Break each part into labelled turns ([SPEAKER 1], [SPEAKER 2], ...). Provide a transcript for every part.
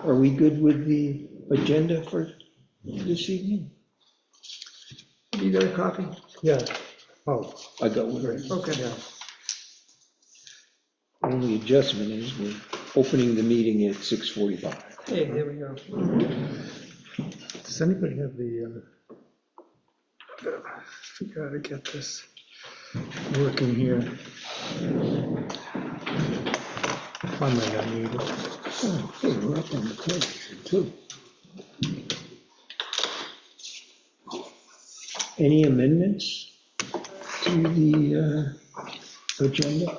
[SPEAKER 1] Are we good with the agenda for this evening?
[SPEAKER 2] You got a copy?
[SPEAKER 3] Yeah. Oh,
[SPEAKER 1] I got one.
[SPEAKER 2] Okay.
[SPEAKER 3] yeah.
[SPEAKER 1] Only adjustment is we're opening the meeting at 6:45.
[SPEAKER 2] Hey, there we go.
[SPEAKER 3] Does anybody have the, figure out how to get this working here? I might not need it.
[SPEAKER 1] Oh, hey, we're up on the page here too. Any amendments to the agenda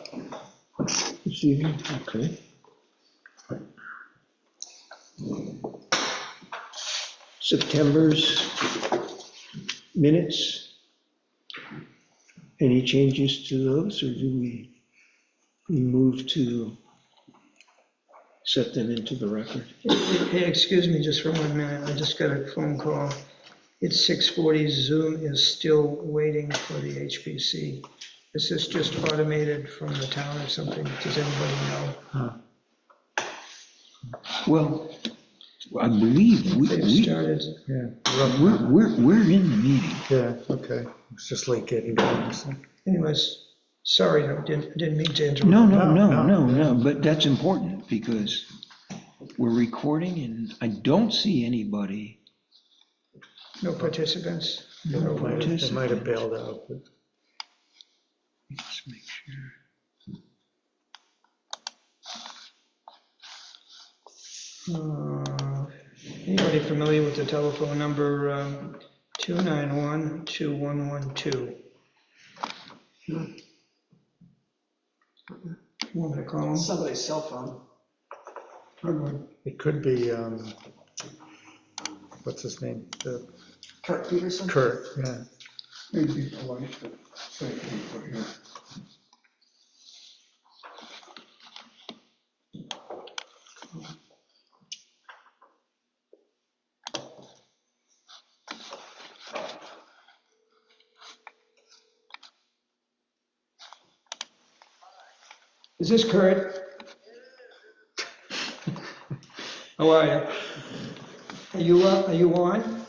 [SPEAKER 1] this evening? Okay. September's minutes. Any changes to those, or do we move to set them into the record?
[SPEAKER 2] Hey, excuse me just for 1 minute. I just got a phone call. It's 6:40. Zoom is still waiting for the HPC. Is this just automated from the town or something? Does anybody know?
[SPEAKER 1] Well, I believe
[SPEAKER 2] They've
[SPEAKER 1] we
[SPEAKER 2] started.
[SPEAKER 3] Yeah.
[SPEAKER 1] we're in the meeting.
[SPEAKER 3] Yeah, okay. It's just late getting going. So.
[SPEAKER 2] Anyways, sorry, I didn't mean to interrupt.
[SPEAKER 1] No, but that's important because we're recording and I don't see anybody.
[SPEAKER 2] No participants?
[SPEAKER 3] They might have bailed out. But...
[SPEAKER 1] Let's make sure.
[SPEAKER 2] Anybody familiar with the telephone number 291-2112? You want me to call them?
[SPEAKER 4] Somebody's cell phone.
[SPEAKER 3] It could be, what's his name?
[SPEAKER 4] Kurt Peterson?
[SPEAKER 3] Kurt, yeah.
[SPEAKER 5] Maybe polite, but say people here.
[SPEAKER 2] Is this Kurt? How are you? Are you on?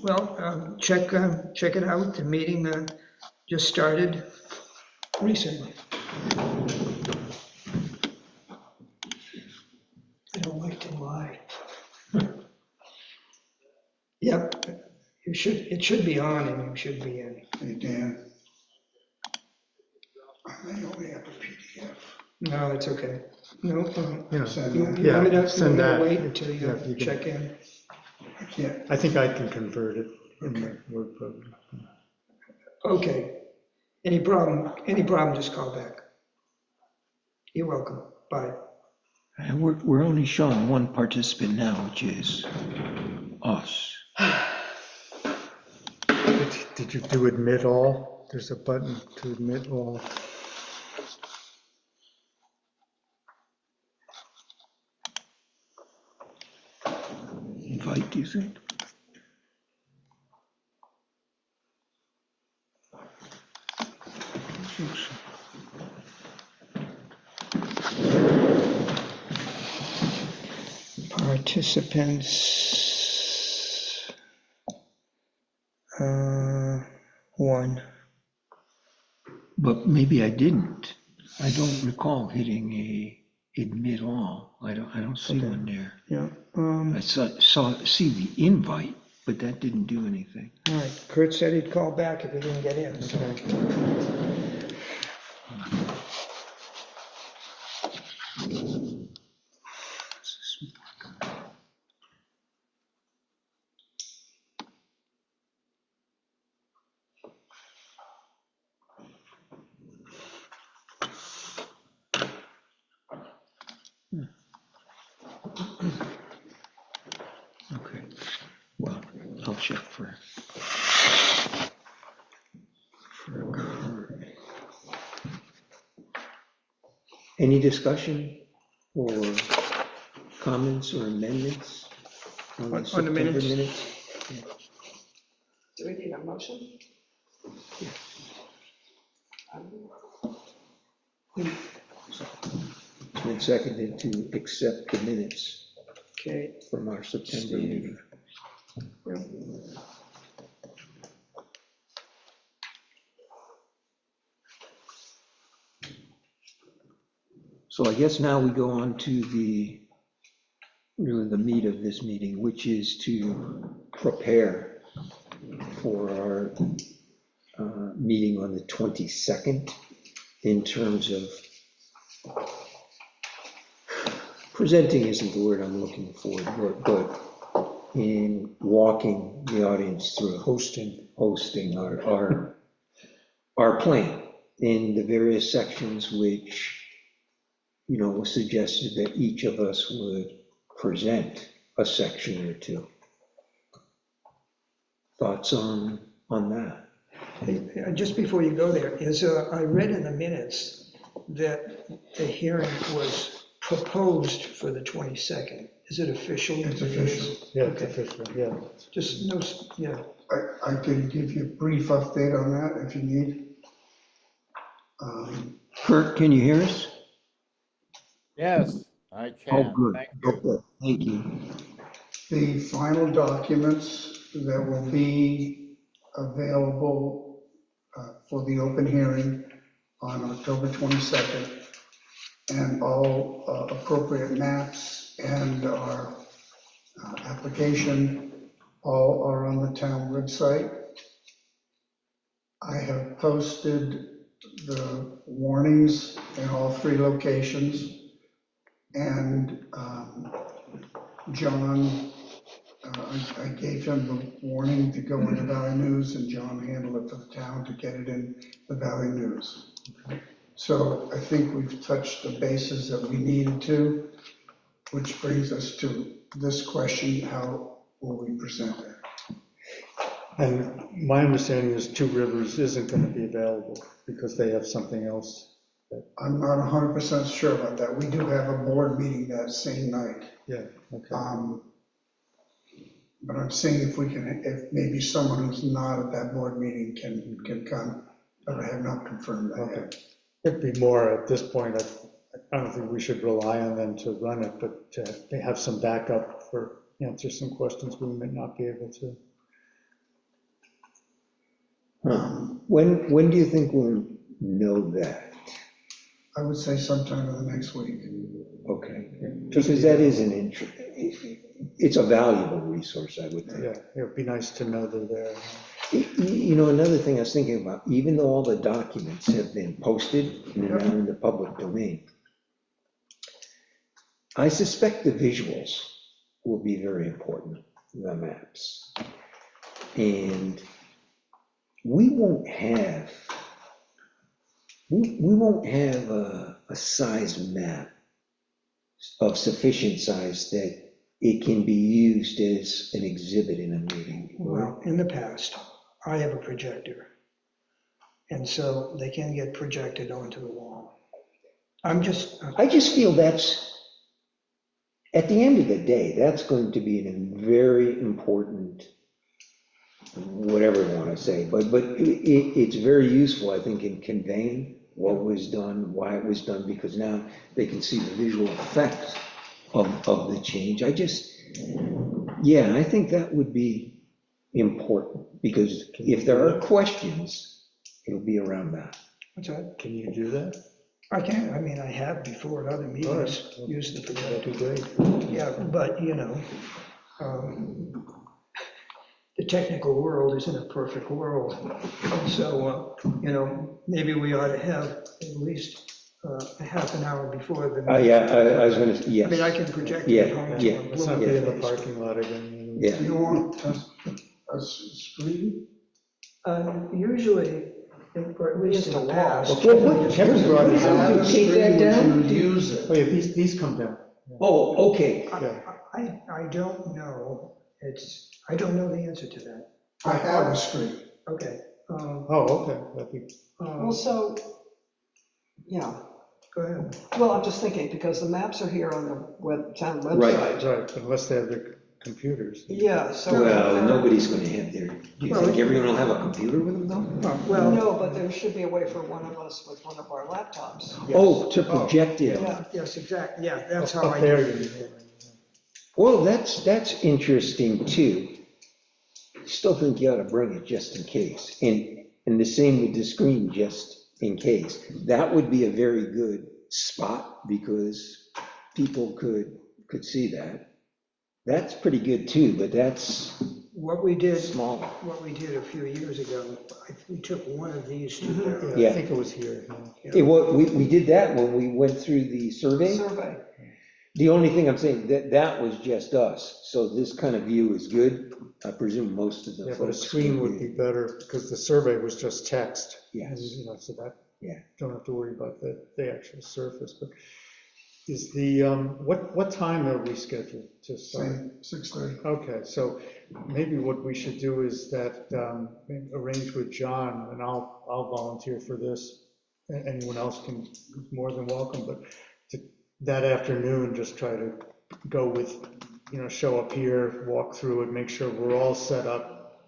[SPEAKER 2] Well, check it out. The meeting just started recently. I don't like to lie. Yep, it should be on and you should be in.
[SPEAKER 5] Hey, Dan. I only have a PDF.
[SPEAKER 2] No, that's okay. No,
[SPEAKER 3] You know,
[SPEAKER 5] Send
[SPEAKER 2] you
[SPEAKER 5] that.
[SPEAKER 2] you want me to
[SPEAKER 3] send that.
[SPEAKER 2] wait until
[SPEAKER 3] Yeah,
[SPEAKER 2] you
[SPEAKER 3] you can-
[SPEAKER 2] check in?
[SPEAKER 5] I can't.
[SPEAKER 3] I think I can convert it in
[SPEAKER 5] Okay.
[SPEAKER 3] the Word program.
[SPEAKER 2] Okay. Any problem, just call back. You're welcome. Bye.
[SPEAKER 1] And we're only showing one participant now, which is us.
[SPEAKER 3] Did you do admit all? There's a button to admit all.
[SPEAKER 1] Invite, do you think? I think so.
[SPEAKER 2] Participants. 1.
[SPEAKER 1] But maybe I didn't. I don't recall hitting admit all. I don't see
[SPEAKER 2] Okay.
[SPEAKER 1] one there.
[SPEAKER 2] Yeah.
[SPEAKER 1] I see the invite, but that didn't do anything.
[SPEAKER 2] All right. Kurt said he'd call back if he didn't get in. So.
[SPEAKER 1] Okay. Well, I'll check for Kurt. Any discussion or comments or amendments on the
[SPEAKER 2] On the
[SPEAKER 1] September
[SPEAKER 2] minutes?
[SPEAKER 1] minutes?
[SPEAKER 4] Do we need a motion?
[SPEAKER 1] It's been seconded to accept the minutes
[SPEAKER 2] Okay.
[SPEAKER 1] from our September meeting.
[SPEAKER 2] Yeah.
[SPEAKER 1] So I guess now we go on to really the meat of this meeting, which is to prepare for our meeting on the 22nd in terms of presenting isn't the word I'm looking for, but in walking the audience through hosting our plan in the various sections which, was suggested that each of us would present a section or two. Thoughts on that?
[SPEAKER 2] Hey, just before you go there, I read in the minutes that the hearing was proposed for the 22nd. Is it official?
[SPEAKER 5] It's official.
[SPEAKER 3] Yeah, it's official, yeah.
[SPEAKER 2] Just no, yeah.
[SPEAKER 5] I can give you a brief update on that if you need.
[SPEAKER 1] Kurt, can you hear us?
[SPEAKER 6] Yes, I
[SPEAKER 1] Oh,
[SPEAKER 6] can.
[SPEAKER 1] good.
[SPEAKER 6] Thank you.
[SPEAKER 1] Okay, thank you.
[SPEAKER 5] The final documents that will be available for the open hearing on October 22nd, and all appropriate maps and our application, all are on the town website. I have posted the warnings in all 3 locations, and John, I gave him the warning to go in the Valley News, and John handled it for the town to get it in the Valley News. So I think we've touched the bases that we needed to, which brings us to this question: how will we present it?
[SPEAKER 3] And my understanding is Two Rivers isn't going to be available because they have something else.
[SPEAKER 5] I'm not 100% sure about that. We do have a board meeting that same night.
[SPEAKER 3] Yeah, okay.
[SPEAKER 5] But I'm seeing if maybe someone who's not at that board meeting can come, but I have not confirmed that yet.
[SPEAKER 3] It'd be more at this point, I don't think we should rely on them to run it, but they have some backup for answer some questions we may not be able to.
[SPEAKER 1] When do you think we'll know that?
[SPEAKER 5] I would say sometime in the next week.
[SPEAKER 1] Okay, because that is it's a valuable resource, I would think.
[SPEAKER 3] Yeah, it would be nice to know they're there.
[SPEAKER 1] Another thing I was thinking about, even though all the documents have been posted and are now in the public domain, I suspect the visuals will be very important, the maps. And we won't have a size map of sufficient size that it can be used as an exhibit in a meeting.
[SPEAKER 2] Well, in the past, I have a projector. And so they can get projected onto the wall.
[SPEAKER 1] I just feel that's, at the end of the day, that's going to be a very important, whatever you want to say, but it's very useful, I think, in conveying what was done, why it was done, because now they can see the visual effects of the change. I just Yeah, I think that would be important, because if there are questions, it'll be around that.
[SPEAKER 2] What's that?
[SPEAKER 3] Can you do that?
[SPEAKER 2] I can, I mean, I have before at other meetings,
[SPEAKER 3] All right.
[SPEAKER 2] used the
[SPEAKER 3] That'd
[SPEAKER 2] projector.
[SPEAKER 3] be great.
[SPEAKER 2] Yeah, but, the technical world isn't a perfect world. So, maybe we ought to have at least a half an hour before the.
[SPEAKER 1] Yeah, I was gonna,
[SPEAKER 2] I mean, I
[SPEAKER 1] yes,
[SPEAKER 2] can project
[SPEAKER 1] Yeah,
[SPEAKER 2] it home.
[SPEAKER 1] yeah.
[SPEAKER 3] Let's not be in the parking lot again.
[SPEAKER 1] yeah.
[SPEAKER 5] Do you want a screen?
[SPEAKER 2] Usually, or at least in the past.
[SPEAKER 1] Well, what-
[SPEAKER 3] Kevin brought it
[SPEAKER 1] How
[SPEAKER 3] down.
[SPEAKER 1] do you take that down?
[SPEAKER 5] Use it.
[SPEAKER 3] Oh, yeah, these come down.
[SPEAKER 1] Oh, okay.
[SPEAKER 3] Yeah.
[SPEAKER 2] I don't know, I don't know the answer to that.
[SPEAKER 5] I have a screen.
[SPEAKER 2] Okay.
[SPEAKER 3] Oh, okay, that'd be,
[SPEAKER 4] Well, so, yeah,
[SPEAKER 2] Go ahead.
[SPEAKER 4] well, I'm just thinking, because the maps are here on the town
[SPEAKER 1] Right.
[SPEAKER 4] website.
[SPEAKER 3] right, unless they have their computers.
[SPEAKER 4] Yeah, so.
[SPEAKER 1] Well, nobody's gonna have their, do you
[SPEAKER 2] Well,
[SPEAKER 1] think everyone will have a computer with them though?
[SPEAKER 2] Well,
[SPEAKER 4] No, but there should be a way for one of us with one of our laptops.
[SPEAKER 1] Oh, to project it.
[SPEAKER 4] Yeah,
[SPEAKER 2] yes, exactly, yeah, that's how
[SPEAKER 3] Up
[SPEAKER 2] I.
[SPEAKER 3] there,
[SPEAKER 2] do
[SPEAKER 3] you
[SPEAKER 2] it.
[SPEAKER 3] mean.
[SPEAKER 1] Well, that's interesting too. Still think you ought to bring it just in case. And the same with the screen, just in case. That would be a very good spot, because people could see that. That's pretty good too, but that's
[SPEAKER 2] What we did,
[SPEAKER 1] small.
[SPEAKER 2] what we did a few years ago, we took one of these to the,
[SPEAKER 3] Yeah,
[SPEAKER 1] Yeah.
[SPEAKER 3] I think it was here. yeah.
[SPEAKER 1] We did that when we went through the survey.
[SPEAKER 4] survey.
[SPEAKER 1] The only thing I'm saying, that was just us. So this kind of view is good. I presume most of the
[SPEAKER 3] Yeah, but a
[SPEAKER 1] folks.
[SPEAKER 3] screen would be better, because the survey was just text.
[SPEAKER 1] Yes.
[SPEAKER 3] And, so that,
[SPEAKER 1] Yeah.
[SPEAKER 3] don't have to worry about the actual surface, but is the, what time are we scheduled to start?
[SPEAKER 5] Same, 6:30.
[SPEAKER 3] Okay, so maybe what we should do is that, arrange with John, and I'll volunteer for this. Anyone else can, more than welcome, but that afternoon, just try to go with, show up here, walk through it, make sure we're all set up,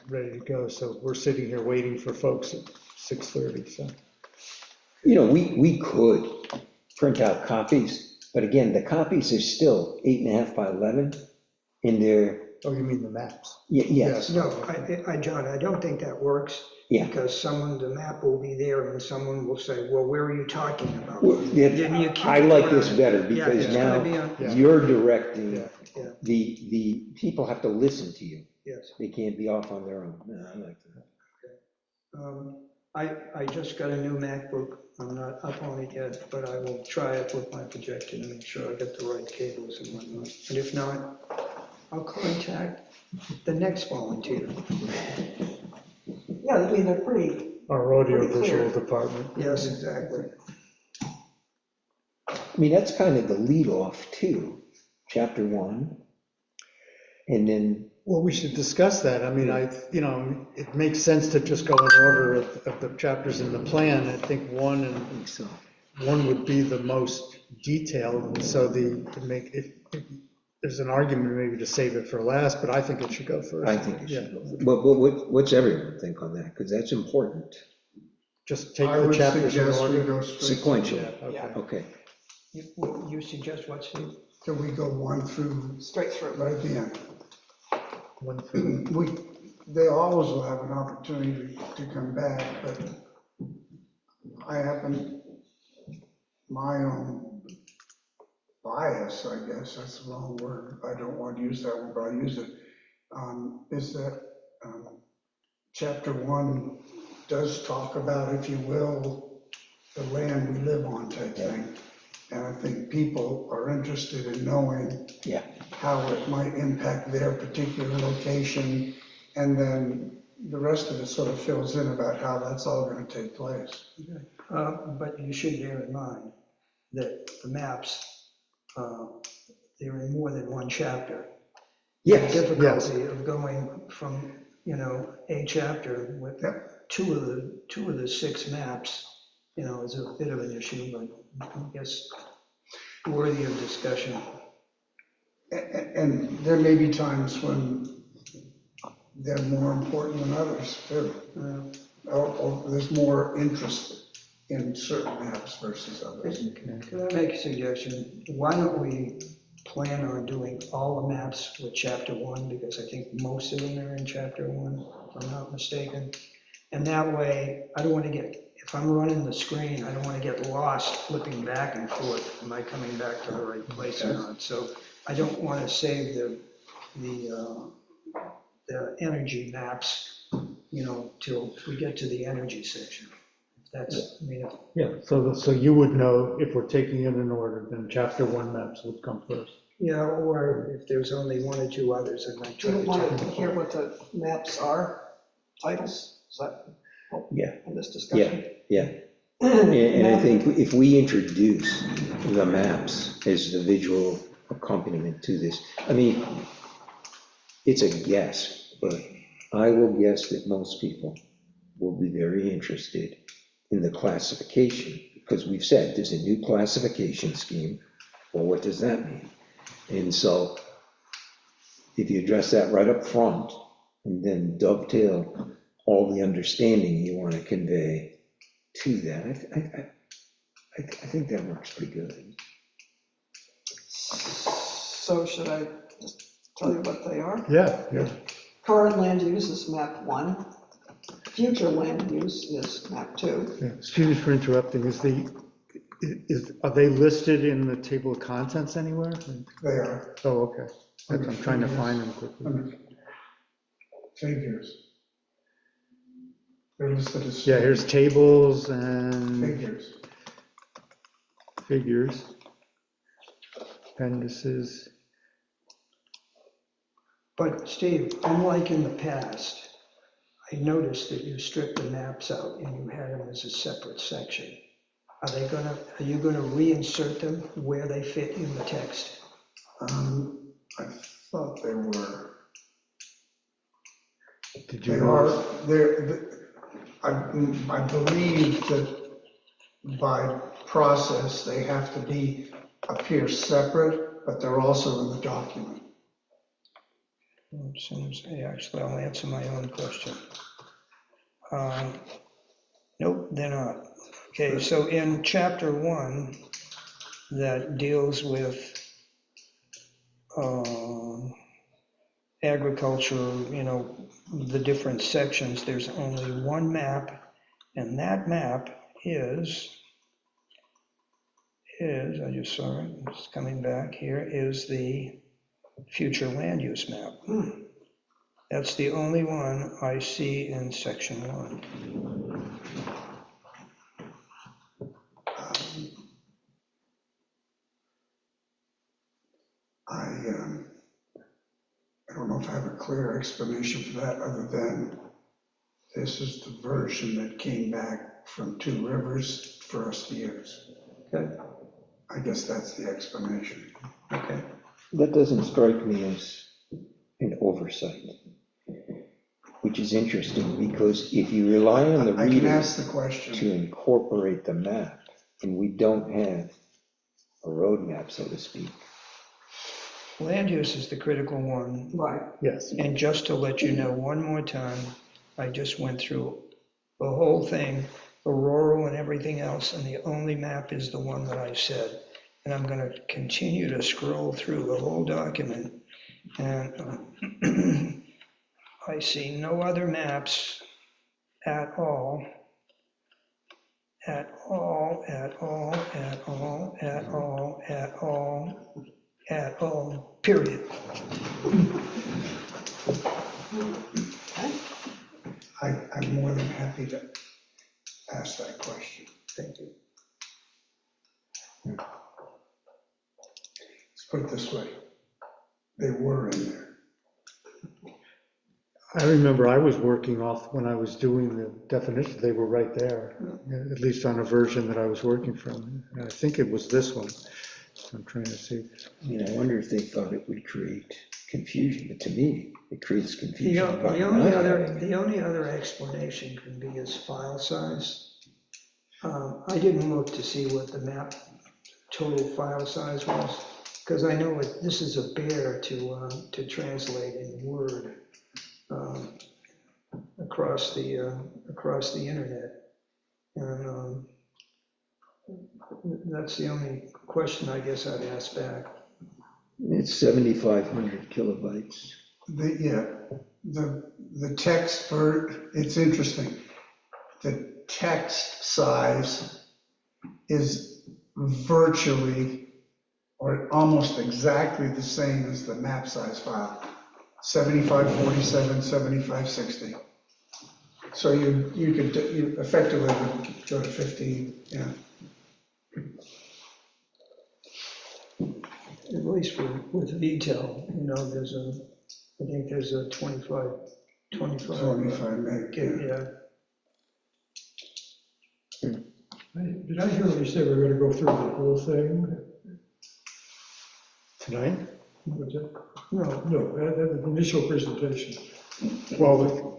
[SPEAKER 3] ready to go. So we're sitting here waiting for folks at 6:30, so.
[SPEAKER 1] We could print out copies, but again, the copies are still 8.5 by 11 in there.
[SPEAKER 3] Oh, you mean the maps?
[SPEAKER 1] Yes,
[SPEAKER 2] no, John, I don't think that works.
[SPEAKER 1] Yeah.
[SPEAKER 2] Because the map will be there and someone will say, well, where are you talking about?
[SPEAKER 1] Well,
[SPEAKER 2] Then you keep
[SPEAKER 1] I like
[SPEAKER 2] it
[SPEAKER 1] this
[SPEAKER 2] on.
[SPEAKER 1] better,
[SPEAKER 2] Yeah,
[SPEAKER 1] because
[SPEAKER 2] it's gonna be
[SPEAKER 1] now
[SPEAKER 2] on-
[SPEAKER 3] Yeah.
[SPEAKER 1] you're directing.
[SPEAKER 3] Yeah.
[SPEAKER 2] Yeah.
[SPEAKER 1] The people have to listen to you.
[SPEAKER 2] Yes.
[SPEAKER 1] They can't be off on their own. No, I like that.
[SPEAKER 2] I just got a new MacBook. I'm not up on it yet, but I will try it with my projector and make sure I get the right cables and whatnot. And if not, I'll contact the next volunteer.
[SPEAKER 4] Yeah, I mean, they're pretty,
[SPEAKER 3] Our audio
[SPEAKER 4] Pretty clear.
[SPEAKER 3] visual department.
[SPEAKER 2] Yes, exactly.
[SPEAKER 1] I mean, that's kind of the lead off too, chapter 1. And then,
[SPEAKER 3] Well, we should discuss that. I mean, it makes sense to just go in order of the chapters in the plan. I think one
[SPEAKER 1] so,
[SPEAKER 3] would be the most detailed, and so there's an argument maybe to save it for last, but I think it should go first.
[SPEAKER 1] I think it
[SPEAKER 3] Yeah.
[SPEAKER 1] should go. What's everyone think on that? Because that's important.
[SPEAKER 3] Just take
[SPEAKER 5] I
[SPEAKER 3] the
[SPEAKER 5] would
[SPEAKER 3] chapters in
[SPEAKER 5] suggest we
[SPEAKER 3] order.
[SPEAKER 5] go straight.
[SPEAKER 1] Sequential.
[SPEAKER 3] Yeah, okay.
[SPEAKER 4] Yeah.
[SPEAKER 1] Okay.
[SPEAKER 2] You suggest what, Steve?
[SPEAKER 5] Till we go 1 through,
[SPEAKER 4] straight through.
[SPEAKER 5] right at the end.
[SPEAKER 3] One through-
[SPEAKER 5] They always will have an opportunity to come back, but I happen, my own bias, I guess, that's the wrong word, I don't want to use that word, but I use it, is that chapter 1 does talk about, if you will, the land we live on type thing. And I think people are interested in knowing
[SPEAKER 1] Yeah.
[SPEAKER 5] how it might impact their particular location. And then the rest of it sort of fills in about how that's all going to take place.
[SPEAKER 2] But you should bear in mind that the maps, they're in more than one chapter. The
[SPEAKER 1] Yes,
[SPEAKER 2] difficulty of going from, a chapter with
[SPEAKER 5] Yep.
[SPEAKER 2] two of the 6 maps, is a bit of an issue, but I guess worthy of discussion.
[SPEAKER 5] And there may be times when they're more important than others too. Or there's more interest in certain maps versus others.
[SPEAKER 2] Could I make a suggestion? Why don't we plan on doing all the maps with chapter one, because I think most of them are in chapter one, if I'm not mistaken. And that way, I don't want to get, if I'm running the screen, I don't want to get lost flipping back and forth. Am I coming back to the right place or not? So I don't want to save the energy maps, till we get to the energy section. That's, I mean,
[SPEAKER 3] Yeah, so you would know if we're taking it in order, then chapter one maps would come first.
[SPEAKER 2] yeah, or if there's only one or two others, I might
[SPEAKER 4] Do
[SPEAKER 2] try
[SPEAKER 4] you
[SPEAKER 2] to
[SPEAKER 4] want
[SPEAKER 2] take
[SPEAKER 4] to
[SPEAKER 2] them.
[SPEAKER 4] hear what the maps are, titles? Is that help
[SPEAKER 1] Yeah.
[SPEAKER 4] in this discussion?
[SPEAKER 1] Yeah. And I think if we introduce the maps as the visual accompaniment to this, I mean, it's a guess, but I will guess that most people will be very interested in the classification, because we've said there's a new classification scheme. Well, what does that mean? And so if you address that right up front and then dovetail all the understanding you want to convey to that, I think that works pretty good.
[SPEAKER 4] So should I just tell you what they are?
[SPEAKER 3] Yeah.
[SPEAKER 4] Current land use is map 1. Future land use is map 2.
[SPEAKER 3] Yeah. Excuse me for interrupting, are they listed in the table of contents anywhere?
[SPEAKER 5] They are
[SPEAKER 3] Oh, okay. I'm trying to find them quickly.
[SPEAKER 5] under figures. They're listed as.
[SPEAKER 3] Yeah, here's tables and
[SPEAKER 5] Figures.
[SPEAKER 3] figures, appendices.
[SPEAKER 2] But Steve, unlike in the past, I noticed that you stripped the maps out and you had them as a separate section. Are you gonna reinsert them where they fit in the text?
[SPEAKER 5] I thought they were.
[SPEAKER 3] Did you?
[SPEAKER 5] They are, I believe that by process, they have to appear separate, but they're also in the document.
[SPEAKER 2] Actually, I'll answer my own question. Nope, they're not. Okay, so in chapter 1, that deals with agriculture, the different sections, there's only one map, and that map is, I just saw it, it's coming back here, is the future land use map. That's the only one I see in section 1.
[SPEAKER 5] I don't know if I have a clear explanation for that, other than this is the version that came back from Two Rivers for us to use.
[SPEAKER 2] Okay,
[SPEAKER 5] I guess that's the explanation.
[SPEAKER 2] okay.
[SPEAKER 1] That doesn't strike me as an oversight, which is interesting, because if you rely on the
[SPEAKER 5] I can
[SPEAKER 1] reader
[SPEAKER 5] ask the question.
[SPEAKER 1] to incorporate the map, and we don't have a roadmap, so to speak.
[SPEAKER 2] Land use is the critical one.
[SPEAKER 4] Right.
[SPEAKER 3] Yes.
[SPEAKER 2] And just to let you know one more time, I just went through the whole thing, the rural and everything else, and the only map is the one that I said. And I'm going to continue to scroll through the whole document, and I see no other maps at all, at all, at all, at all, at all, at all, at all, period.
[SPEAKER 5] I'm more than happy to ask that question.
[SPEAKER 2] Thank you.
[SPEAKER 5] Let's put it this way. They were in there.
[SPEAKER 3] I remember I was working off, when I was doing the definitions, they were right there, at least on a version that I was working from. And I think it was this one. I'm trying to see.
[SPEAKER 1] I mean, I wonder if they thought it would create confusion, but to me, it creates confusion.
[SPEAKER 2] The only other explanation can be is file size. I didn't look to see what the map total file size was, because I know this is a bear to translate in Word across the internet. And That's the only question I guess I'd ask back.
[SPEAKER 1] It's 7,500 kilobytes.
[SPEAKER 5] The text it's interesting. The text size is virtually or almost exactly the same as the map size file, 7547, 7560. So you could effectively go to 15, yeah.
[SPEAKER 2] At least with detail, you know, I think there's a 25
[SPEAKER 5] 25 meg.
[SPEAKER 2] gig, yeah.
[SPEAKER 7] Did I hear you say we're gonna go through the whole thing?
[SPEAKER 3] Tonight?
[SPEAKER 7] Was it?
[SPEAKER 2] No,
[SPEAKER 7] No, the initial presentation.
[SPEAKER 3] Well,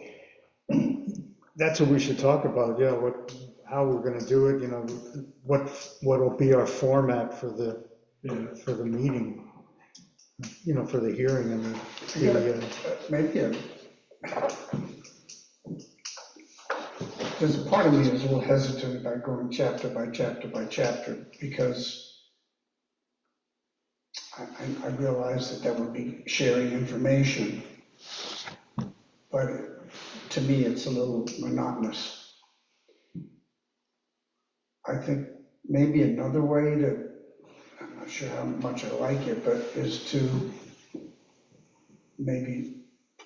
[SPEAKER 3] that's what we should talk about, yeah, how we're gonna do it, you know, what'll be our format for the meeting, you know, for the hearing and
[SPEAKER 5] Maybe there's a part of me that's a little hesitant about going chapter by chapter by chapter, because I realize that would be sharing information, but to me, it's a little monotonous. I think maybe another way I'm not sure how much I like it, but is to maybe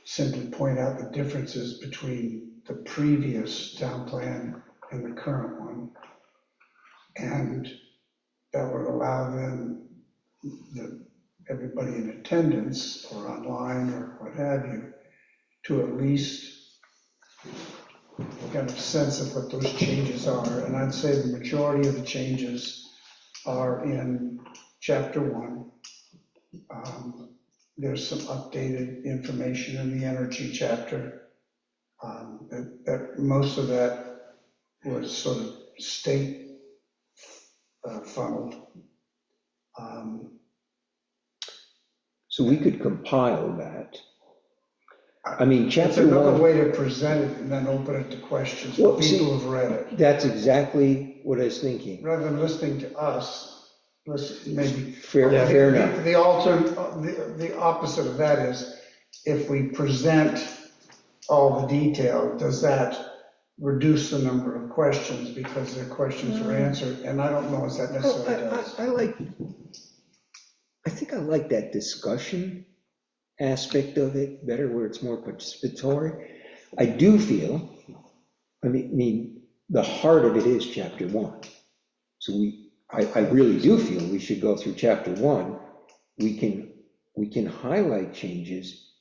[SPEAKER 5] simply point out the differences between the previous town plan and the current one. And that would allow then everybody in attendance or online or what have you, to at least get a sense of what those changes are. And I'd say the majority of the changes are in chapter 1. There's some updated information in the energy chapter. That most of that was sort of state funneled.
[SPEAKER 1] So we could compile that. I mean,
[SPEAKER 5] It's
[SPEAKER 1] chapter
[SPEAKER 5] another
[SPEAKER 1] 1,
[SPEAKER 5] way to present it and then open it to questions
[SPEAKER 1] Well,
[SPEAKER 5] for
[SPEAKER 1] see-
[SPEAKER 5] people who've read it.
[SPEAKER 1] that's exactly what I was thinking.
[SPEAKER 5] Rather than listening to us, maybe.
[SPEAKER 1] Fair enough.
[SPEAKER 5] The opposite of that is, if we present all the detail, does that reduce the number of questions because their questions were answered? And I don't know if that necessarily does.
[SPEAKER 1] I think I like that discussion aspect of it better, where it's more participatory. I do feel, I mean, the heart of it is chapter 1. So I really do feel we should go through chapter 1. We can highlight changes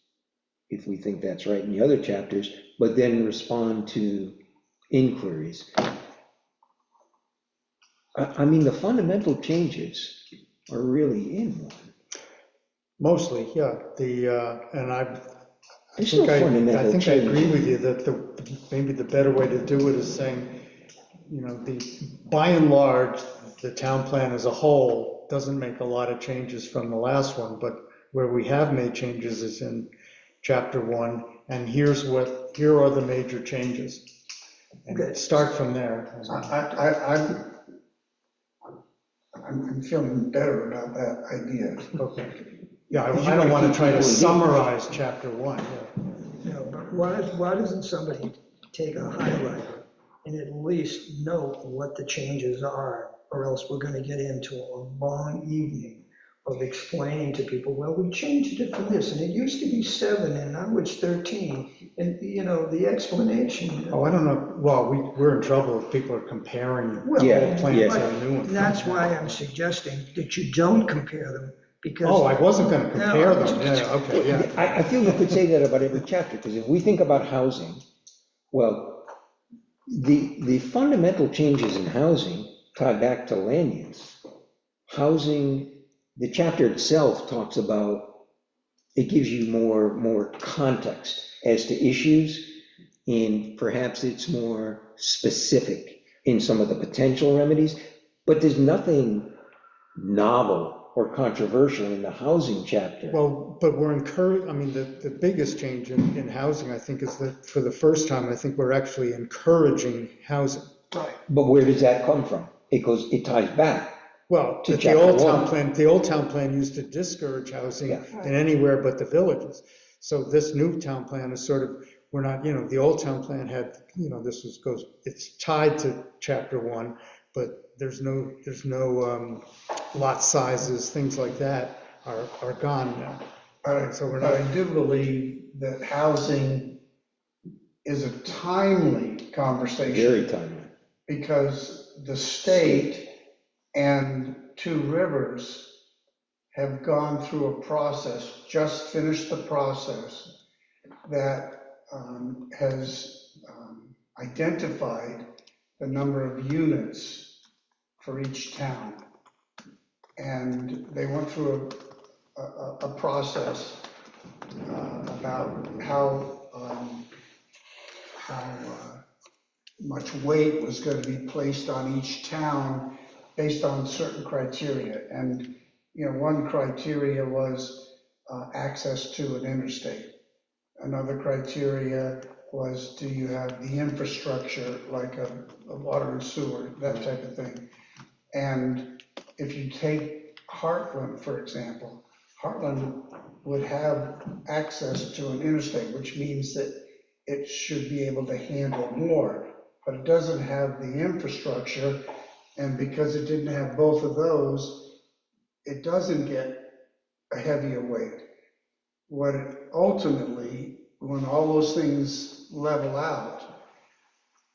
[SPEAKER 1] if we think that's right in the other chapters, but then respond to inquiries. I mean, the fundamental changes are really in 1.
[SPEAKER 3] mostly, yeah, and I
[SPEAKER 1] There's
[SPEAKER 3] think
[SPEAKER 1] no
[SPEAKER 3] I
[SPEAKER 1] fundamental
[SPEAKER 3] think I agree
[SPEAKER 1] change.
[SPEAKER 3] with you that maybe the better way to do it is saying, you know, by and large, the town plan as a whole doesn't make a lot of changes from the last one, but where we have made changes is in chapter 1, and here are the major changes. And
[SPEAKER 2] Okay.
[SPEAKER 3] start from there.
[SPEAKER 5] I'm feeling better about that idea.
[SPEAKER 3] Okay. Yeah, I don't want to try to summarize chapter 1.
[SPEAKER 2] No, but why doesn't somebody take a highlighter and at least note what the changes are? Or else we're gonna get into a long evening of explaining to people, well, we changed it from this, and it used to be 7, and now it's 13. And, you know, the explanation.
[SPEAKER 3] Oh, I don't know, well, we're in trouble if people are comparing
[SPEAKER 2] Well,
[SPEAKER 1] Yeah,
[SPEAKER 3] plans
[SPEAKER 1] yes.
[SPEAKER 3] to the new one.
[SPEAKER 2] That's why I'm suggesting that you don't compare them, because.
[SPEAKER 3] Oh, I wasn't going to compare
[SPEAKER 2] No.
[SPEAKER 3] them, yeah, okay, yeah.
[SPEAKER 1] I feel you could say that about every chapter, because if we think about housing, well, the fundamental changes in housing tie back to land use. Housing, the chapter itself talks about, it gives you more context as to issues, and perhaps it's more specific in some of the potential remedies, but there's nothing novel or controversial in the housing chapter.
[SPEAKER 3] Well, but we're encouraged, I mean, the biggest change in housing, I think, is that for the first time, I think we're actually encouraging housing.
[SPEAKER 1] But where does that come from? it ties back.
[SPEAKER 3] Well,
[SPEAKER 1] To
[SPEAKER 3] the
[SPEAKER 1] chapter
[SPEAKER 3] old town
[SPEAKER 1] one.
[SPEAKER 3] plan, the old town plan used to discourage housing
[SPEAKER 1] Yeah.
[SPEAKER 3] in anywhere but the villages. So this new town plan is sort of, we're not, the old town plan had, it's tied to chapter one, but there's no lot sizes, things like that are gone now. So we're
[SPEAKER 5] But
[SPEAKER 3] not,
[SPEAKER 5] I do believe that housing is a timely conversation.
[SPEAKER 1] Very timely.
[SPEAKER 5] Because the state and Two Rivers have gone through a process, just finished the process, that has identified the number of units for each town. And they went through a process about how much weight was going to be placed on each town based on certain criteria. And, one criteria was access to an interstate. Another criteria was, do you have the infrastructure, like a water and sewer, that type of thing. And if you take Heartland, for example, Heartland would have access to an interstate, which means that it should be able to handle more, but it doesn't have the infrastructure, and because it didn't have both of those, it doesn't get a heavier weight. What it ultimately, when all those things level out,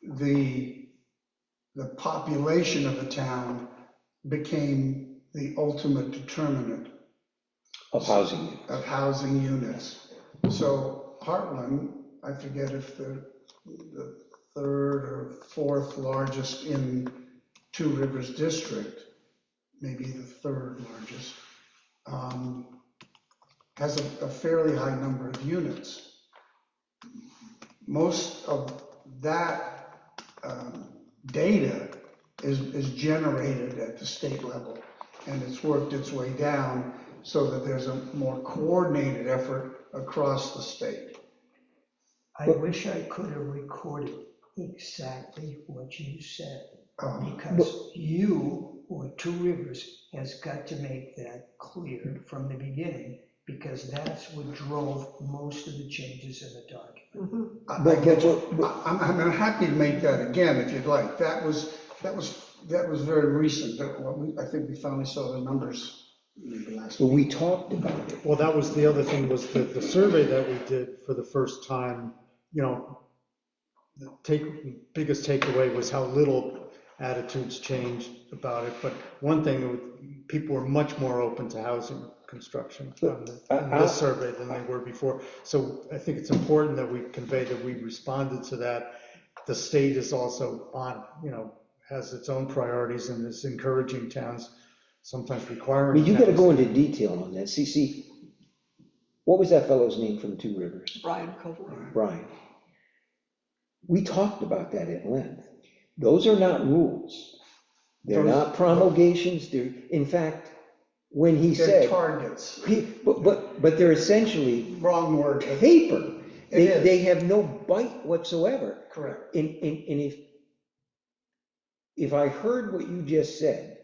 [SPEAKER 5] the population of the town became the ultimate determinant
[SPEAKER 1] Of housing.
[SPEAKER 5] of housing units. So Heartland, I forget if the third or fourth largest in Two Rivers District, maybe the third largest, has a fairly high number of units. Most of that data is generated at the state level, and it's worked its way down so that there's a more coordinated effort across the state.
[SPEAKER 2] I wish I could have recorded exactly what you said, because you, or Two Rivers, has got to make that clear from the beginning, because that's what drove most of the changes in the document.
[SPEAKER 5] I get you. I'm happy to make that again if you'd like. That was very recent. I think we finally saw the numbers maybe last
[SPEAKER 1] But
[SPEAKER 5] week.
[SPEAKER 1] we talked about it.
[SPEAKER 3] well, that was the other thing, was the survey that we did for the first time, the biggest takeaway was how little attitudes changed about it. But one thing, people were much more open to housing construction in this survey than they were before. So I think it's important that we convey that we responded to that. The state is also on, has its own priorities and is encouraging towns, sometimes requiring.
[SPEAKER 1] But you gotta
[SPEAKER 3] towns
[SPEAKER 1] go into detail on that. See, what was that fellow's name from Two Rivers?
[SPEAKER 4] Brian Copeland.
[SPEAKER 1] Brian. We talked about that at length. Those are not rules. They're not promulgations. In fact, when he
[SPEAKER 5] They're
[SPEAKER 1] said,
[SPEAKER 5] targets.
[SPEAKER 1] but they're essentially
[SPEAKER 5] Wrong word.
[SPEAKER 1] paper.
[SPEAKER 5] It is.
[SPEAKER 1] They have no bite whatsoever.
[SPEAKER 5] Correct.
[SPEAKER 1] And if I heard what you just said,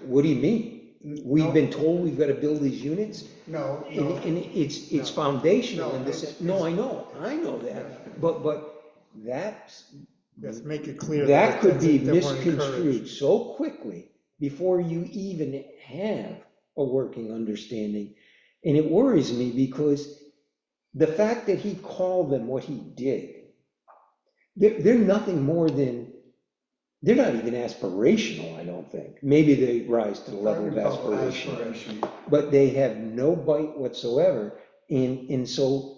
[SPEAKER 1] what do you mean? We've been told we've got to build these units?
[SPEAKER 5] No,
[SPEAKER 1] And it's foundational in this. No, I know that. But that's,
[SPEAKER 3] Yes, make it clear.
[SPEAKER 1] that could be
[SPEAKER 3] that we're
[SPEAKER 1] misconstrued
[SPEAKER 3] encouraged.
[SPEAKER 1] so quickly before you even have a working understanding. And it worries me because the fact that he called them what he did, they're nothing more than, they're not even aspirational, I don't think. Maybe they rise to the level of aspiration, but they have no bite whatsoever. And so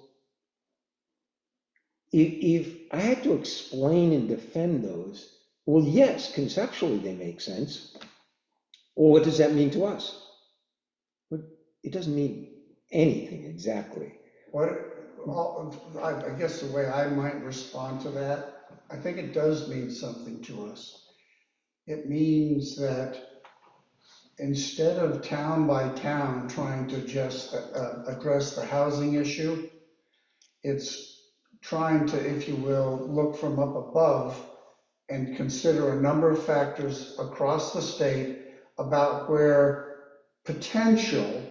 [SPEAKER 1] if I had to explain and defend those, well, yes, conceptually they make sense. Well, what does that mean to us? It doesn't mean anything exactly.
[SPEAKER 5] I guess the way I might respond to that, I think it does mean something to us. It means that instead of town by town trying to just address the housing issue, it's trying to, if you will, look from up above and consider a number of factors across the state about where potential